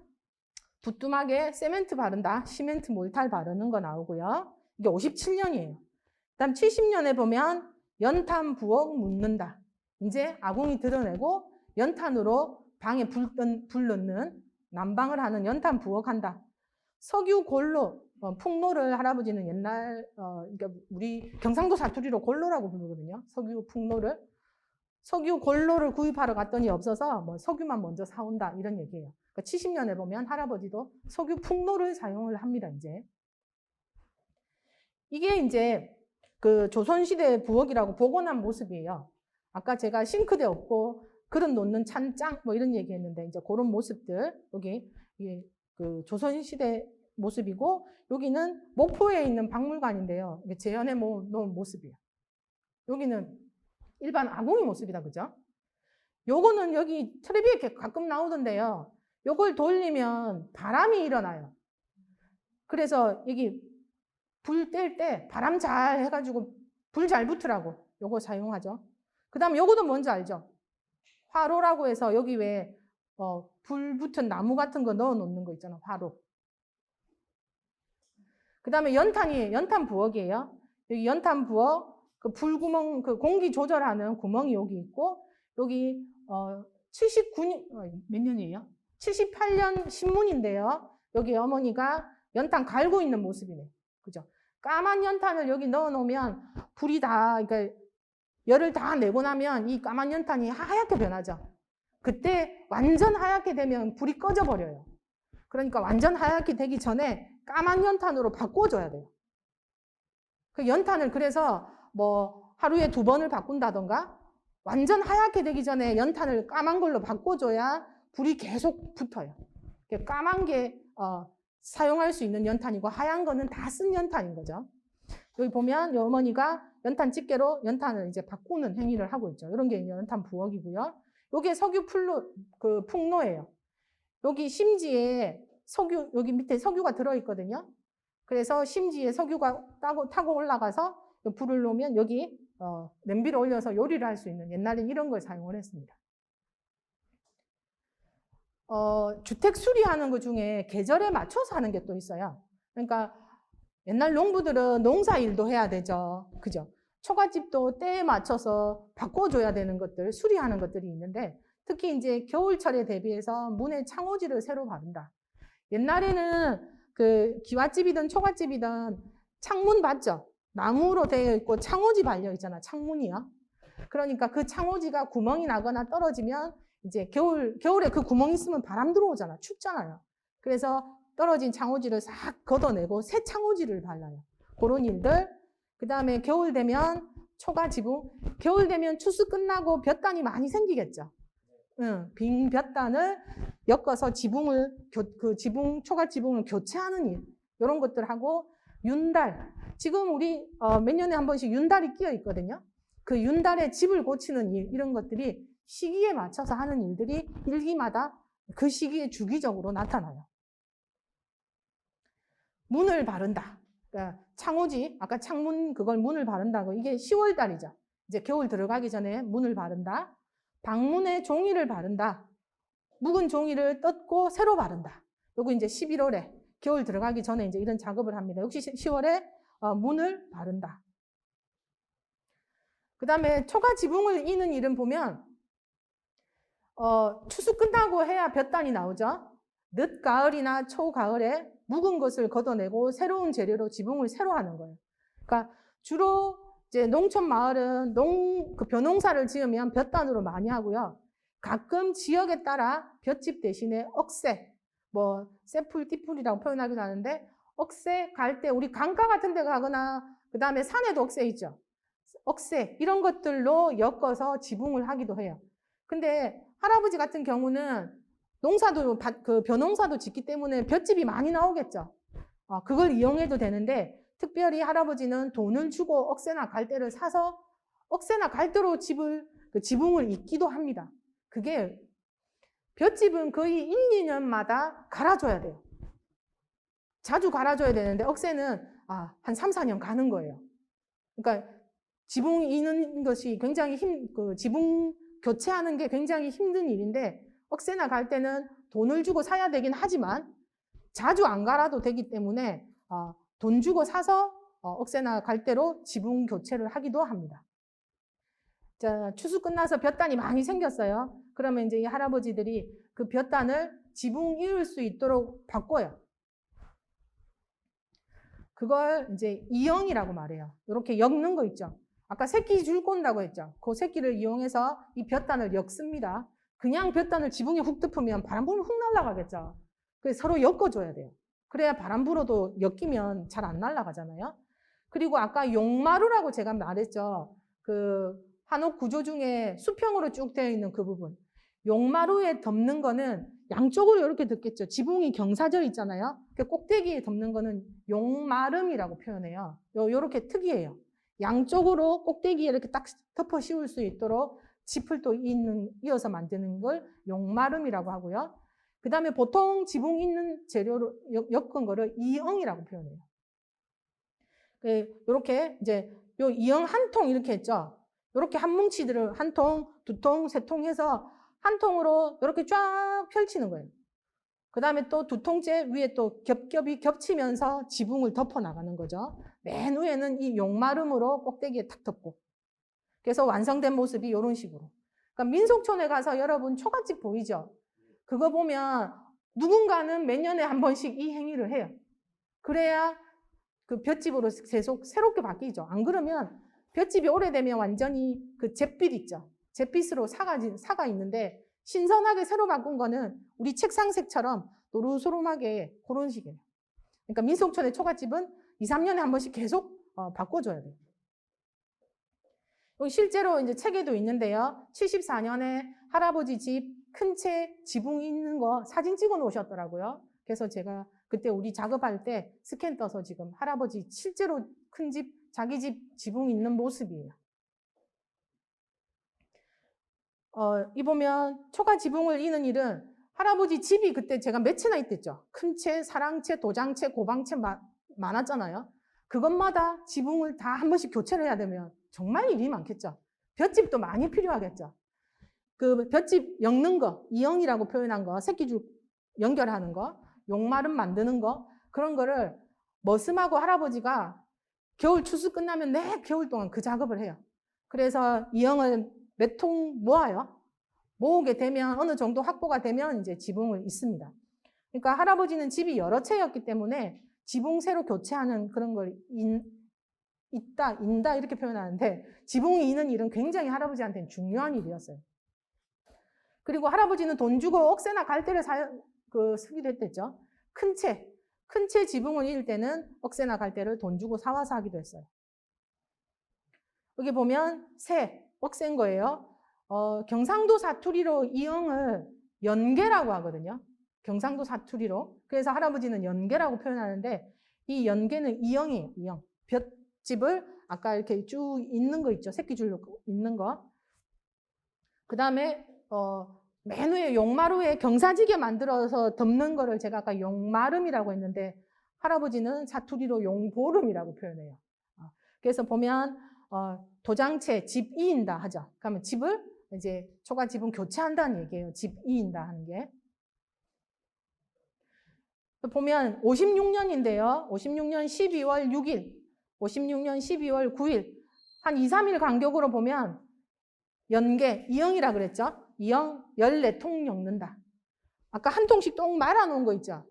S1: 부뚜막에 세멘트 바른다, 시멘트 몰탈 바르는 거 나오고요. 이게 57년이에요. 그다음 70년에 보면 연탄 부엌 묻는다. 이제 아궁이 드러내고 연탄으로 방에 불 넣는 난방을 하는 연탄 부엌 한다. 석유 골로, 풍로를 할아버지는 옛날 그러니까 우리 경상도 사투리로 골로라고 부르거든요. 석유 풍로를. 석유 골로를 구입하러 갔더니 없어서 뭐 석유만 먼저 사온다 이런 얘기예요. 그러니까 70년에 보면 할아버지도 석유 풍로를 사용을 합니다. 이게 이제 그 조선시대 부엌이라고 복원한 모습이에요. 아까 제가 싱크대 없고 그릇 놓는 찬장 뭐 이런 얘기했는데 이제 그런 모습들 여기 그 조선시대 모습이고 여기는 목포에 있는 박물관인데요. 이게 재현해 놓은 모습이에요. 여기는 일반 아궁이 모습이다, 그죠? 요거는 여기 텔레비에 이렇게 가끔 나오던데요. 요걸 돌리면 바람이 일어나요. 그래서 여기 불 뗄 때 바람 잘 해가지고 불 잘 붙으라고 요거 사용하죠. 그 다음에 요거도 뭔지 알죠? 화로라고 해서 여기 왜 불 붙은 나무 같은 거 넣어 놓는 거 있잖아, 화로. 그 다음에 연탄 부엌이에요. 여기 연탄 부엌, 그 불구멍, 그 공기 조절하는 구멍이 여기 있고, 여기 79년, 몇 년이에요? 78년 신문인데요. 여기 어머니가 연탄 갈고 있는 모습이네. 그죠? 까만 연탄을 여기 넣어 놓으면 불이 다, 그러니까 열을 다 내고 나면 이 까만 연탄이 하얗게 변하죠. 그때 완전 하얗게 되면 불이 꺼져 버려요. 그러니까 완전 하얗게 되기 전에 까만 연탄으로 바꿔줘야 돼요. 그 연탄을 그래서 뭐 하루에 2번을 바꾼다던가 완전 하얗게 되기 전에 연탄을 까만 걸로 바꿔줘야 불이 계속 붙어요. 까만 게 사용할 수 있는 연탄이고 하얀 거는 다 쓴 연탄인 거죠. 여기 보면 어머니가 연탄 집게로 연탄을 이제 바꾸는 행위를 하고 있죠. 이런 게 연탄 부엌이고요. 이게 석유 풍로예요. 여기 심지에 여기 밑에 석유가 들어있거든요. 그래서 심지에 석유가 타고 올라가서 불을 놓으면 여기 냄비를 올려서 요리를 할 수 있는 옛날엔 이런 걸 사용을 했습니다. 주택 수리하는 것 중에 계절에 맞춰서 하는 게 또 있어요. 그러니까 옛날 농부들은 농사일도 해야 되죠. 그죠? 초가집도 때에 맞춰서 바꿔줘야 되는 것들, 수리하는 것들이 있는데 특히 이제 겨울철에 대비해서 문에 창호지를 새로 바른다. 옛날에는 그 기와집이든 초가집이든 창문 봤죠? 나무로 되어 있고 창호지 발려 있잖아, 창문이요. 그러니까 그 창호지가 구멍이 나거나 떨어지면 이제 겨울에 그 구멍 있으면 바람 들어오잖아, 춥잖아요. 그래서 떨어진 창호지를 싹 걷어내고 새 창호지를 발라요. 그런 일들. 그 다음에 겨울 되면 초가 지붕. 겨울 되면 추수 끝나고 볕단이 많이 생기겠죠. 빈 볕단을 엮어서 초가 지붕을 교체하는 일. 이런 것들 하고 윤달. 지금 우리 몇 년에 한 번씩 윤달이 끼어 있거든요. 그 윤달에 집을 고치는 일, 이런 것들이 시기에 맞춰서 하는 일들이 일기마다 그 시기에 주기적으로 나타나요. 문을 바른다. 그러니까 창호지, 아까 창문 그걸 문을 바른다고. 이게 10월 달이죠. 이제 겨울 들어가기 전에 문을 바른다. 방문에 종이를 바른다. 묵은 종이를 뜯고 새로 바른다. 요거 이제 11월에 겨울 들어가기 전에 이제 이런 작업을 합니다. 역시 10월에 문을 바른다. 그 다음에 초가 지붕을 이는 일은 보면 추수 끝나고 해야 볕단이 나오죠. 늦가을이나 초가을에 묵은 것을 걷어내고 새로운 재료로 지붕을 새로 하는 거예요. 그러니까 주로 이제 농촌 마을은 벼농사를 지으면 볕단으로 많이 하고요. 가끔 지역에 따라 볏짚 대신에 억새, 뭐 쇠풀, 띠풀이라고 표현하기도 하는데 억새 갈 때 우리 강가 같은 데 가거나 그 다음에 산에도 억새 있죠. 억새 이런 것들로 엮어서 지붕을 하기도 해요. 근데 할아버지 같은 경우는 농사도 벼농사도 짓기 때문에 볏짚이 많이 나오겠죠. 그걸 이용해도 되는데 특별히 할아버지는 돈을 주고 억새나 갈대를 사서 억새나 갈대로 지붕을 잇기도 합니다. 그게 볏짚은 거의 1, 2년마다 갈아줘야 돼요. 자주 갈아줘야 되는데 억새는 한 3, 4년 가는 거예요. 그러니까 지붕 이는 것이 굉장히 지붕 교체하는 게 굉장히 힘든 일인데 억새나 갈대는 돈을 주고 사야 되긴 하지만 자주 안 갈아도 되기 때문에 돈 주고 사서 억새나 갈대로 지붕 교체를 하기도 합니다. 자, 추수 끝나서 볕단이 많이 생겼어요. 그러면 이제 이 할아버지들이 그 볕단을 지붕 이을 수 있도록 바꿔요. 그걸 이제 이영이라고 말해요. 이렇게 엮는 거 있죠. 아까 새끼 줄 꼰다고 했죠. 그 새끼를 이용해서 이 볕단을 엮습니다. 그냥 볕단을 지붕에 훅 덮으면 바람 불면 훅 날아가겠죠. 그래서 서로 엮어줘야 돼요. 그래야 바람 불어도 엮이면 잘 안 날아가잖아요. 그리고 아까 용마루라고 제가 말했죠. 그 한옥 구조 중에 수평으로 쭉 되어 있는 그 부분. 용마루에 덮는 거는 양쪽으로 이렇게 덮겠죠. 지붕이 경사져 있잖아요. 그 꼭대기에 덮는 거는 용마름이라고 표현해요. 요렇게 특이해요. 양쪽으로 꼭대기에 이렇게 딱 덮어 씌울 수 있도록 짚을 또 이어서 만드는 걸 용마름이라고 하고요. 그 다음에 보통 지붕 있는 재료로 엮은 거를 이엉이라고 표현해요. 이렇게 이제 요 이엉 한 통 이렇게 했죠. 이렇게 한 뭉치들을 한 통, 두 통, 세 통 해서 한 통으로 이렇게 쫙 펼치는 거예요. 그 다음에 또 두 통째 위에 또 겹겹이 겹치면서 지붕을 덮어 나가는 거죠. 맨 위에는 이 용마름으로 꼭대기에 탁 덮고. 그래서 완성된 모습이 이런 식으로. 그러니까 민속촌에 가서 여러분 초가집 보이죠? 그거 보면 누군가는 몇 년에 한 번씩 이 행위를 해요. 그래야 그 볏집으로 계속 새롭게 바뀌죠. 안 그러면 볏집이 오래되면 완전히 그 잿빛 있죠. 잿빛으로 사가 있는데 신선하게 새로 바꾼 거는 우리 책상색처럼 노릇소름하게 그런 식이에요. 그러니까 민속촌의 초가집은 2, 3년에 한 번씩 계속 바꿔줘야 돼요. 실제로 이제 책에도 있는데요. 74년에 할아버지 집 큰 채 지붕이 있는 거 사진 찍어 놓으셨더라고요. 그래서 제가 그때 우리 작업할 때 스캔 떠서 지금 할아버지 실제로 큰 집, 자기 집 지붕이 있는 모습이에요. 이 보면 초가 지붕을 이는 일은 할아버지 집이 그때 제가 몇 채나 있댔죠. 큰 채, 사랑채, 도장채, 고방채 많았잖아요. 그것마다 지붕을 다 한 번씩 교체를 해야 되면 정말 일이 많겠죠. 볏집도 많이 필요하겠죠. 그 볏집 엮는 거, 이영이라고 표현한 거, 새끼줄 연결하는 거, 용마름 만드는 거, 그런 거를 머슴하고 할아버지가 겨울 추수 끝나면 내 겨울 동안 그 작업을 해요. 그래서 이영을 몇 통 모아요. 모으게 되면 어느 정도 확보가 되면 이제 지붕을 잇습니다. 그러니까 할아버지는 집이 여러 채였기 때문에 지붕 새로 교체하는 그런 걸 인다 이렇게 표현하는데 지붕이 이는 일은 굉장히 할아버지한테는 중요한 일이었어요. 그리고 할아버지는 돈 주고 억새나 갈대를 쓰기도 했댔죠. 큰 채 지붕을 이을 때는 억새나 갈대를 돈 주고 사와서 하기도 했어요. 여기 보면 억새인 거예요. 경상도 사투리로 이영을 연계라고 하거든요. 경상도 사투리로. 그래서 할아버지는 연계라고 표현하는데 이 연계는 이영이에요. 이영. 볏집을 아까 이렇게 쭉 있는 거 있죠. 새끼줄로 있는 거. 그 다음에 맨 위에 용마루에 경사지게 만들어서 덮는 거를 제가 아까 용마름이라고 했는데 할아버지는 사투리로 용보름이라고 표현해요. 그래서 보면 도장채 집 이인다 하죠. 그러면 집을 이제 초가 지붕 교체한다는 얘기예요. 집 이인다 하는 게. 보면 56년인데요. 56년 12월 6일, 56년 12월 9일 한 2, 3일 간격으로 보면 연계, 이영이라 그랬죠. 이영 14통 엮는다. 아까 한 통씩 똥 말아놓은 거 있죠.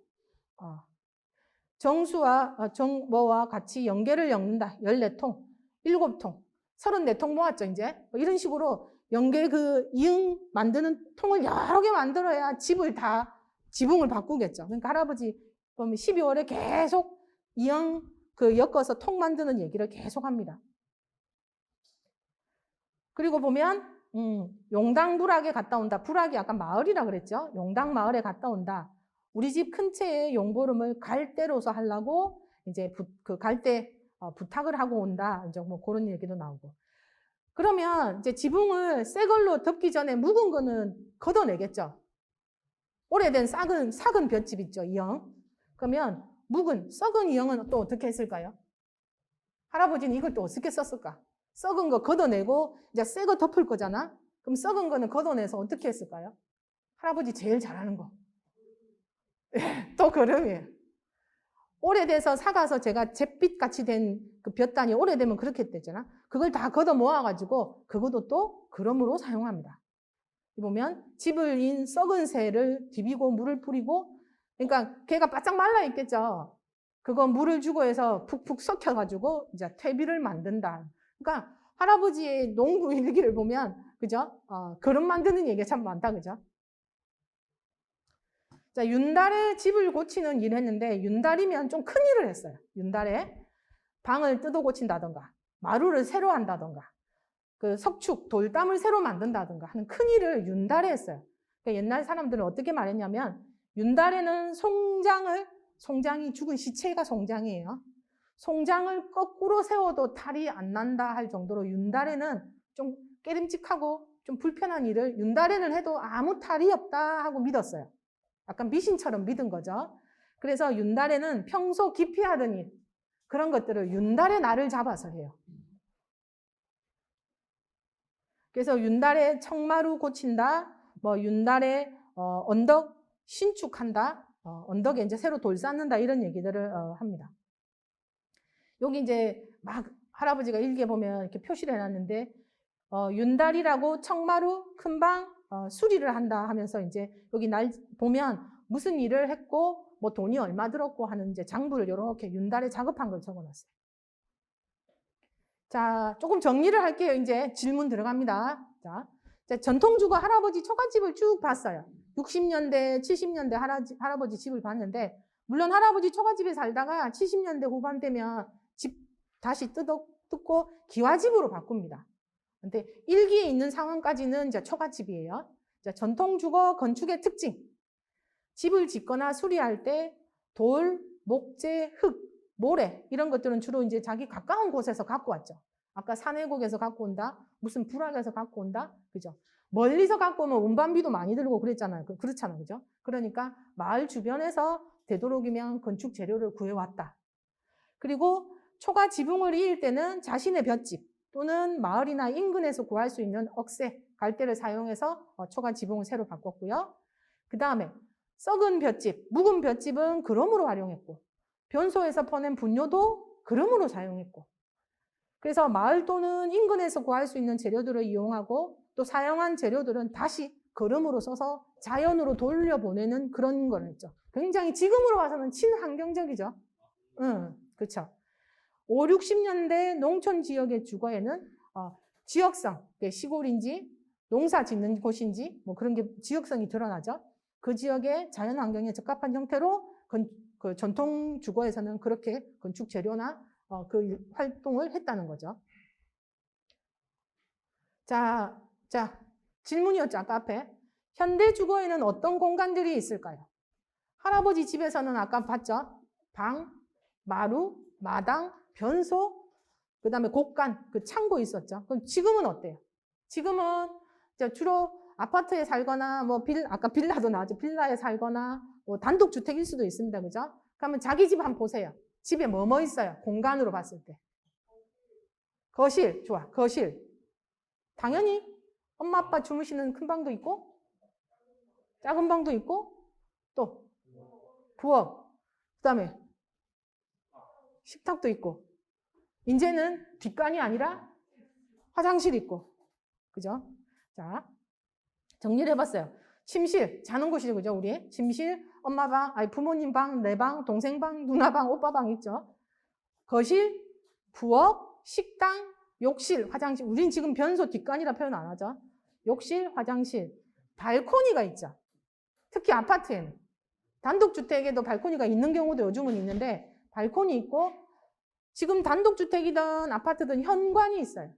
S1: 정수와 정모와 같이 연계를 엮는다. 14통, 7통, 34통 모았죠. 이제 이런 식으로 연계 그 이응 만드는 통을 여러 개 만들어야 지붕을 바꾸겠죠. 그러니까 할아버지 보면 12월에 계속 이응 엮어서 통 만드는 얘기를 계속 합니다. 그리고 보면 용당 부락에 갔다 온다. 부락이 약간 마을이라 그랬죠. 용당 마을에 갔다 온다. 우리 집 큰 채의 용보름을 갈대로서 하려고 이제 그 갈대 부탁을 하고 온다. 이제 뭐 그런 얘기도 나오고. 그러면 이제 지붕을 새 걸로 덮기 전에 묵은 거는 걷어내겠죠. 오래된 삭은 볏집 있죠. 이영. 그러면 썩은 이영은 또 어떻게 했을까요? 할아버지는 이걸 또 어떻게 썼을까? 썩은 거 걷어내고 이제 새 거 덮을 거잖아. 그럼 썩은 거는 걷어내서 어떻게 했을까요? 할아버지 제일 잘하는 거. 또 그름이에요. 오래돼서 사가서 제가 잿빛같이 된 그 볕단이 오래되면 그렇게 됐잖아. 그걸 다 걷어 모아가지고 그것도 또 그럼으로 사용합니다. 보면 집을 인 썩은 새를 디비고 물을 뿌리고 그러니까 걔가 바짝 말라 있겠죠. 그거 물을 주고 해서 푹푹 썩혀가지고 이제 퇴비를 만든다. 그러니까 할아버지의 농부 일기를 보면 그죠? 그릇 만드는 얘기가 참 많다, 그죠? 자, 윤달에 집을 고치는 일을 했는데 윤달이면 좀 큰 일을 했어요. 윤달에 방을 뜯어 고친다던가 마루를 새로 한다던가 그 석축, 돌담을 새로 만든다든가 하는 큰 일을 윤달에 했어요. 그러니까 옛날 사람들은 어떻게 말했냐면 윤달에는 송장이 죽은 시체가 송장이에요. 송장을 거꾸로 세워도 탈이 안 난다 할 정도로 윤달에는 좀 깨림직하고 좀 불편한 일을 윤달에는 해도 아무 탈이 없다 하고 믿었어요. 약간 미신처럼 믿은 거죠. 그래서 윤달에는 평소 기피하던 일, 그런 것들을 윤달에 날을 잡아서 해요. 그래서 윤달에 청마루 고친다, 뭐 윤달에 언덕 신축한다, 언덕에 이제 새로 돌 쌓는다 이런 얘기들을 합니다. 여기 이제 막 할아버지가 일기에 보면 이렇게 표시를 해놨는데 윤달이라고 청마루 큰방 수리를 한다 하면서 이제 여기 날 보면 무슨 일을 했고 뭐 돈이 얼마 들었고 하는 이제 장부를 이렇게 윤달에 작업한 걸 적어놨어요. 자, 조금 정리를 할게요. 이제 질문 들어갑니다. 자, 전통주거 할아버지 처갓집을 쭉 봤어요. 60년대, 70년대 할아버지 집을 봤는데, 물론 할아버지 처갓집에 살다가 70년대 후반 되면 집 다시 뜯고 기와집으로 바꿉니다. 근데 일기에 있는 상황까지는 이제 처갓집이에요. 전통주거 건축의 특징. 집을 짓거나 수리할 때 돌, 목재, 흙, 모래 이런 것들은 주로 이제 자기 가까운 곳에서 갖고 왔죠. 아까 산해곡에서 갖고 온다, 무슨 불악에서 갖고 온다, 그죠? 멀리서 갖고 오면 운반비도 많이 들고 그랬잖아요. 그렇잖아요, 그죠? 그러니까 마을 주변에서 되도록이면 건축 재료를 구해왔다. 그리고 초가 지붕을 이을 때는 자신의 볏집 또는 마을이나 인근에서 구할 수 있는 억새, 갈대를 사용해서 초가 지붕을 새로 바꿨고요. 그 다음에 썩은 볏집, 묵은 볏집은 그럼으로 활용했고, 변소에서 퍼낸 분뇨도 그름으로 사용했고, 그래서 마을 또는 인근에서 구할 수 있는 재료들을 이용하고 또 사용한 재료들은 다시 그름으로 써서 자연으로 돌려보내는 그런 걸 했죠. 굉장히 지금으로 봐서는 친환경적이죠. 그렇죠. 5, 60년대 농촌 지역의 주거에는 지역성, 시골인지 농사 짓는 곳인지 뭐 그런 게 지역성이 드러나죠. 그 지역의 자연 환경에 적합한 형태로 그 전통 주거에서는 그렇게 건축 재료나 그 활동을 했다는 거죠. 자, 질문이었죠, 아까 앞에. 현대 주거에는 어떤 공간들이 있을까요? 할아버지 집에서는 아까 봤죠? 방, 마루, 마당, 변소, 그 다음에 곡간, 그 창고 있었죠. 그럼 지금은 어때요? 지금은 주로 아파트에 살거나, 뭐 아까 빌라도 나왔죠. 빌라에 살거나, 뭐 단독주택일 수도 있습니다. 그죠? 그러면 자기 집 한번 보세요. 집에 뭐 있어요? 공간으로 봤을 때. 거실, 좋아. 거실. 당연히 엄마 아빠 주무시는 큰 방도 있고 작은 방도 있고 또 부엌, 그 다음에 식탁도 있고 이제는 뒷간이 아니라 화장실 있고, 그죠? 자, 정리를 해봤어요. 침실, 자는 곳이죠, 그죠? 우리 침실, 엄마 방, 아니 부모님 방, 내 방, 동생 방, 누나 방, 오빠 방 있죠. 거실, 부엌, 식당, 욕실, 화장실. 우린 지금 변소 뒷간이라 표현 안 하죠. 욕실, 화장실, 발코니가 있죠. 특히 아파트에는. 단독주택에도 발코니가 있는 경우도 요즘은 있는데 발코니 있고, 지금 단독주택이든 아파트든 현관이 있어요.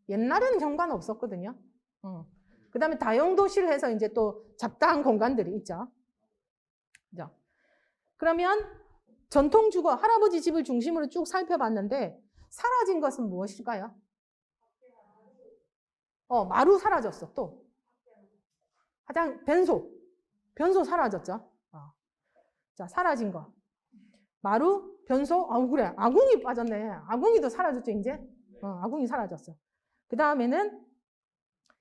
S1: 옛날에는 현관 없었거든요. 그 다음에 다용도실 해서 이제 또 잡다한 공간들이 있죠. 그죠? 그러면 전통주거, 할아버지 집을 중심으로 쭉 살펴봤는데 사라진 것은 무엇일까요? 마루 사라졌어. 또 변소 사라졌죠. 자, 사라진 거. 마루, 변소, 그래. 아궁이 빠졌네. 아궁이도 사라졌죠, 이제? 아궁이 사라졌어. 그 다음에는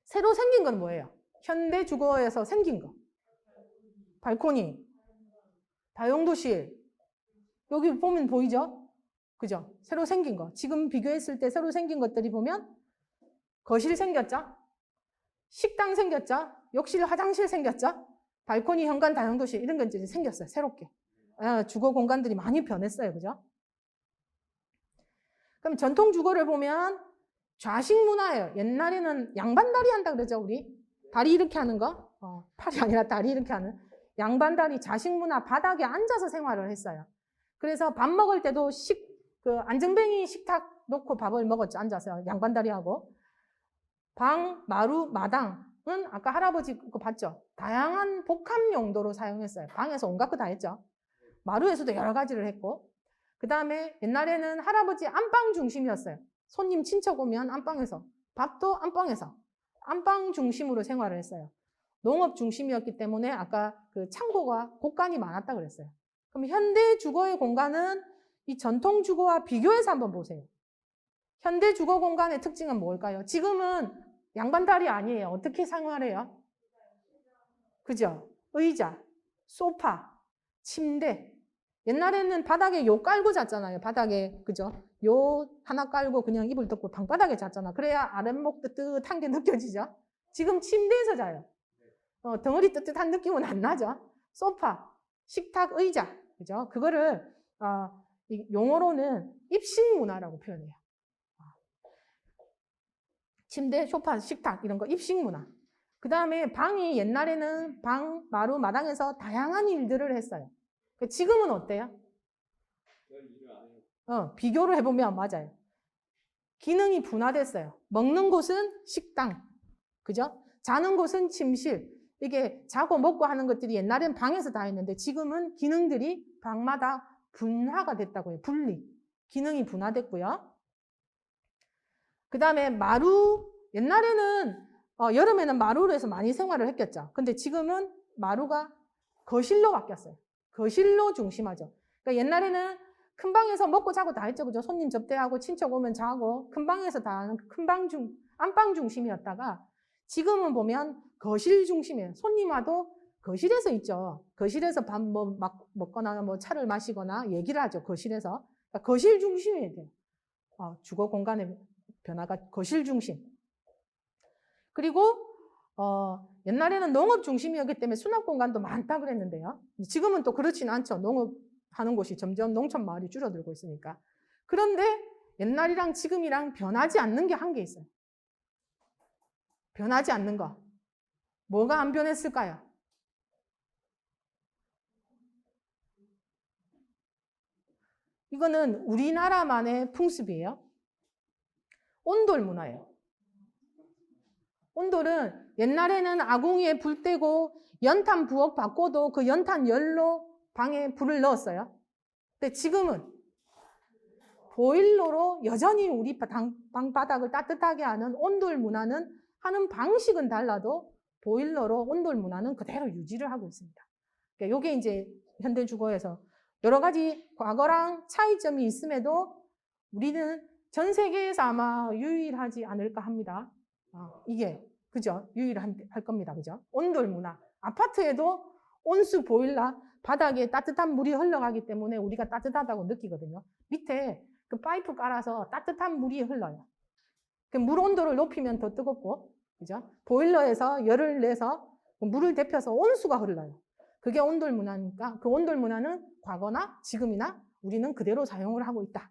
S1: 새로 생긴 건 뭐예요? 현대 주거에서 생긴 거. 발코니, 다용도실. 여기 보면 보이죠? 그죠? 새로 생긴 거. 지금 비교했을 때 새로 생긴 것들이 보면 거실 생겼죠? 식당 생겼죠? 욕실, 화장실 생겼죠? 발코니, 현관, 다용도실 이런 건 이제 생겼어요. 새롭게. 주거 공간들이 많이 변했어요. 그죠? 그럼 전통 주거를 보면 좌식 문화예요. 옛날에는 양반다리 한다 그러죠, 우리? 다리 이렇게 하는 거? 팔이 아니라 다리 이렇게 하는. 양반다리, 좌식 문화, 바닥에 앉아서 생활을 했어요. 그래서 밥 먹을 때도 안정뱅이 식탁 놓고 밥을 먹었죠, 앉아서. 양반다리 하고. 방, 마루, 마당은 아까 할아버지 그거 봤죠? 다양한 복합 용도로 사용했어요. 방에서 온갖 거 다 했죠. 마루에서도 여러 가지를 했고, 그 다음에 옛날에는 할아버지 안방 중심이었어요. 손님 친척 오면 안방에서, 밥도 안방에서, 안방 중심으로 생활을 했어요. 농업 중심이었기 때문에 아까 그 창고가 곳간이 많았다 그랬어요. 그럼 현대 주거의 공간은 이 전통 주거와 비교해서 한번 보세요. 현대 주거 공간의 특징은 뭘까요? 지금은 양반다리 아니에요. 어떻게 생활해요? 그죠? 의자, 소파, 침대. 옛날에는 바닥에 요 깔고 잤잖아요. 바닥에, 그죠? 요 하나 깔고 그냥 이불 덮고 방바닥에 잤잖아. 그래야 아랫목 뜨뜻한 게 느껴지죠? 지금 침대에서 자요. 덩어리 뜨뜻한 느낌은 안 나죠? 소파, 식탁, 의자. 그죠? 그거를, 이 용어로는 입식 문화라고 표현해요. 침대, 소파, 식탁 이런 거 입식 문화. 그 다음에 방이 옛날에는 방, 마루, 마당에서 다양한 일들을 했어요. 지금은 어때요? 비교를 해보면 맞아요. 기능이 분화됐어요. 먹는 곳은 식당, 그죠? 자는 곳은 침실. 이게 자고 먹고 하는 것들이 옛날엔 방에서 다 했는데 지금은 기능들이 방마다 분화가 됐다고요. 분리. 기능이 분화됐고요. 그 다음에 마루, 옛날에는 여름에는 마루로 해서 많이 생활을 했겠죠. 근데 지금은 마루가 거실로 바뀌었어요. 거실로 중심하죠. 그러니까 옛날에는 큰 방에서 먹고 자고 다 했죠. 그죠? 손님 접대하고 친척 오면 자고 큰 방에서 다 하는 안방 중심이었다가 지금은 보면 거실 중심이에요. 손님 와도 거실에서 있죠. 거실에서 밥 먹거나 뭐 차를 마시거나 얘기를 하죠. 거실에서. 그러니까 거실 중심이에요. 주거 공간의 변화가 거실 중심. 그리고 옛날에는 농업 중심이었기 때문에 수납 공간도 많다 그랬는데요. 지금은 또 그렇지는 않죠. 농업하는 곳이 점점 농촌 마을이 줄어들고 있으니까. 그런데 옛날이랑 지금이랑 변하지 않는 게 한 개 있어요. 변하지 않는 거. 뭐가 안 변했을까요? 이거는 우리나라만의 풍습이에요. 온돌 문화예요. 온돌은 옛날에는 아궁이에 불 떼고 연탄 부엌 바꿔도 그 연탄 열로 방에 불을 넣었어요. 근데 지금은 보일러로 여전히 우리 방 바닥을 따뜻하게 하는 온돌 문화는 하는 방식은 달라도 보일러로 온돌 문화는 그대로 유지를 하고 있습니다. 그러니까 이게 이제 현대 주거에서 여러 가지 과거랑 차이점이 있음에도 우리는 전 세계에서 아마 유일하지 않을까 합니다. 이게 그죠? 유일할 겁니다. 그죠? 온돌 문화. 아파트에도 온수 보일러 바닥에 따뜻한 물이 흘러가기 때문에 우리가 따뜻하다고 느끼거든요. 밑에 그 파이프 깔아서 따뜻한 물이 흘러요. 그 물 온도를 높이면 더 뜨겁고, 그죠? 보일러에서 열을 내서 물을 데펴서 온수가 흘러요. 그게 온돌 문화니까 그 온돌 문화는 과거나 지금이나 우리는 그대로 사용을 하고 있다.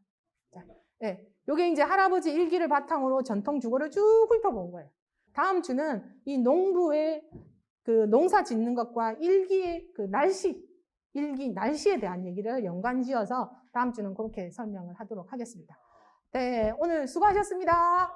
S1: 자, 네. 요게 이제 할아버지 일기를 바탕으로 전통 주거를 쭉 훑어본 거예요. 다음 주는 이 농부의 그 농사 짓는 것과 일기의 그 날씨에 대한 얘기를 연관지어서 다음 주는 그렇게 설명을 하도록 하겠습니다. 네, 오늘 수고하셨습니다.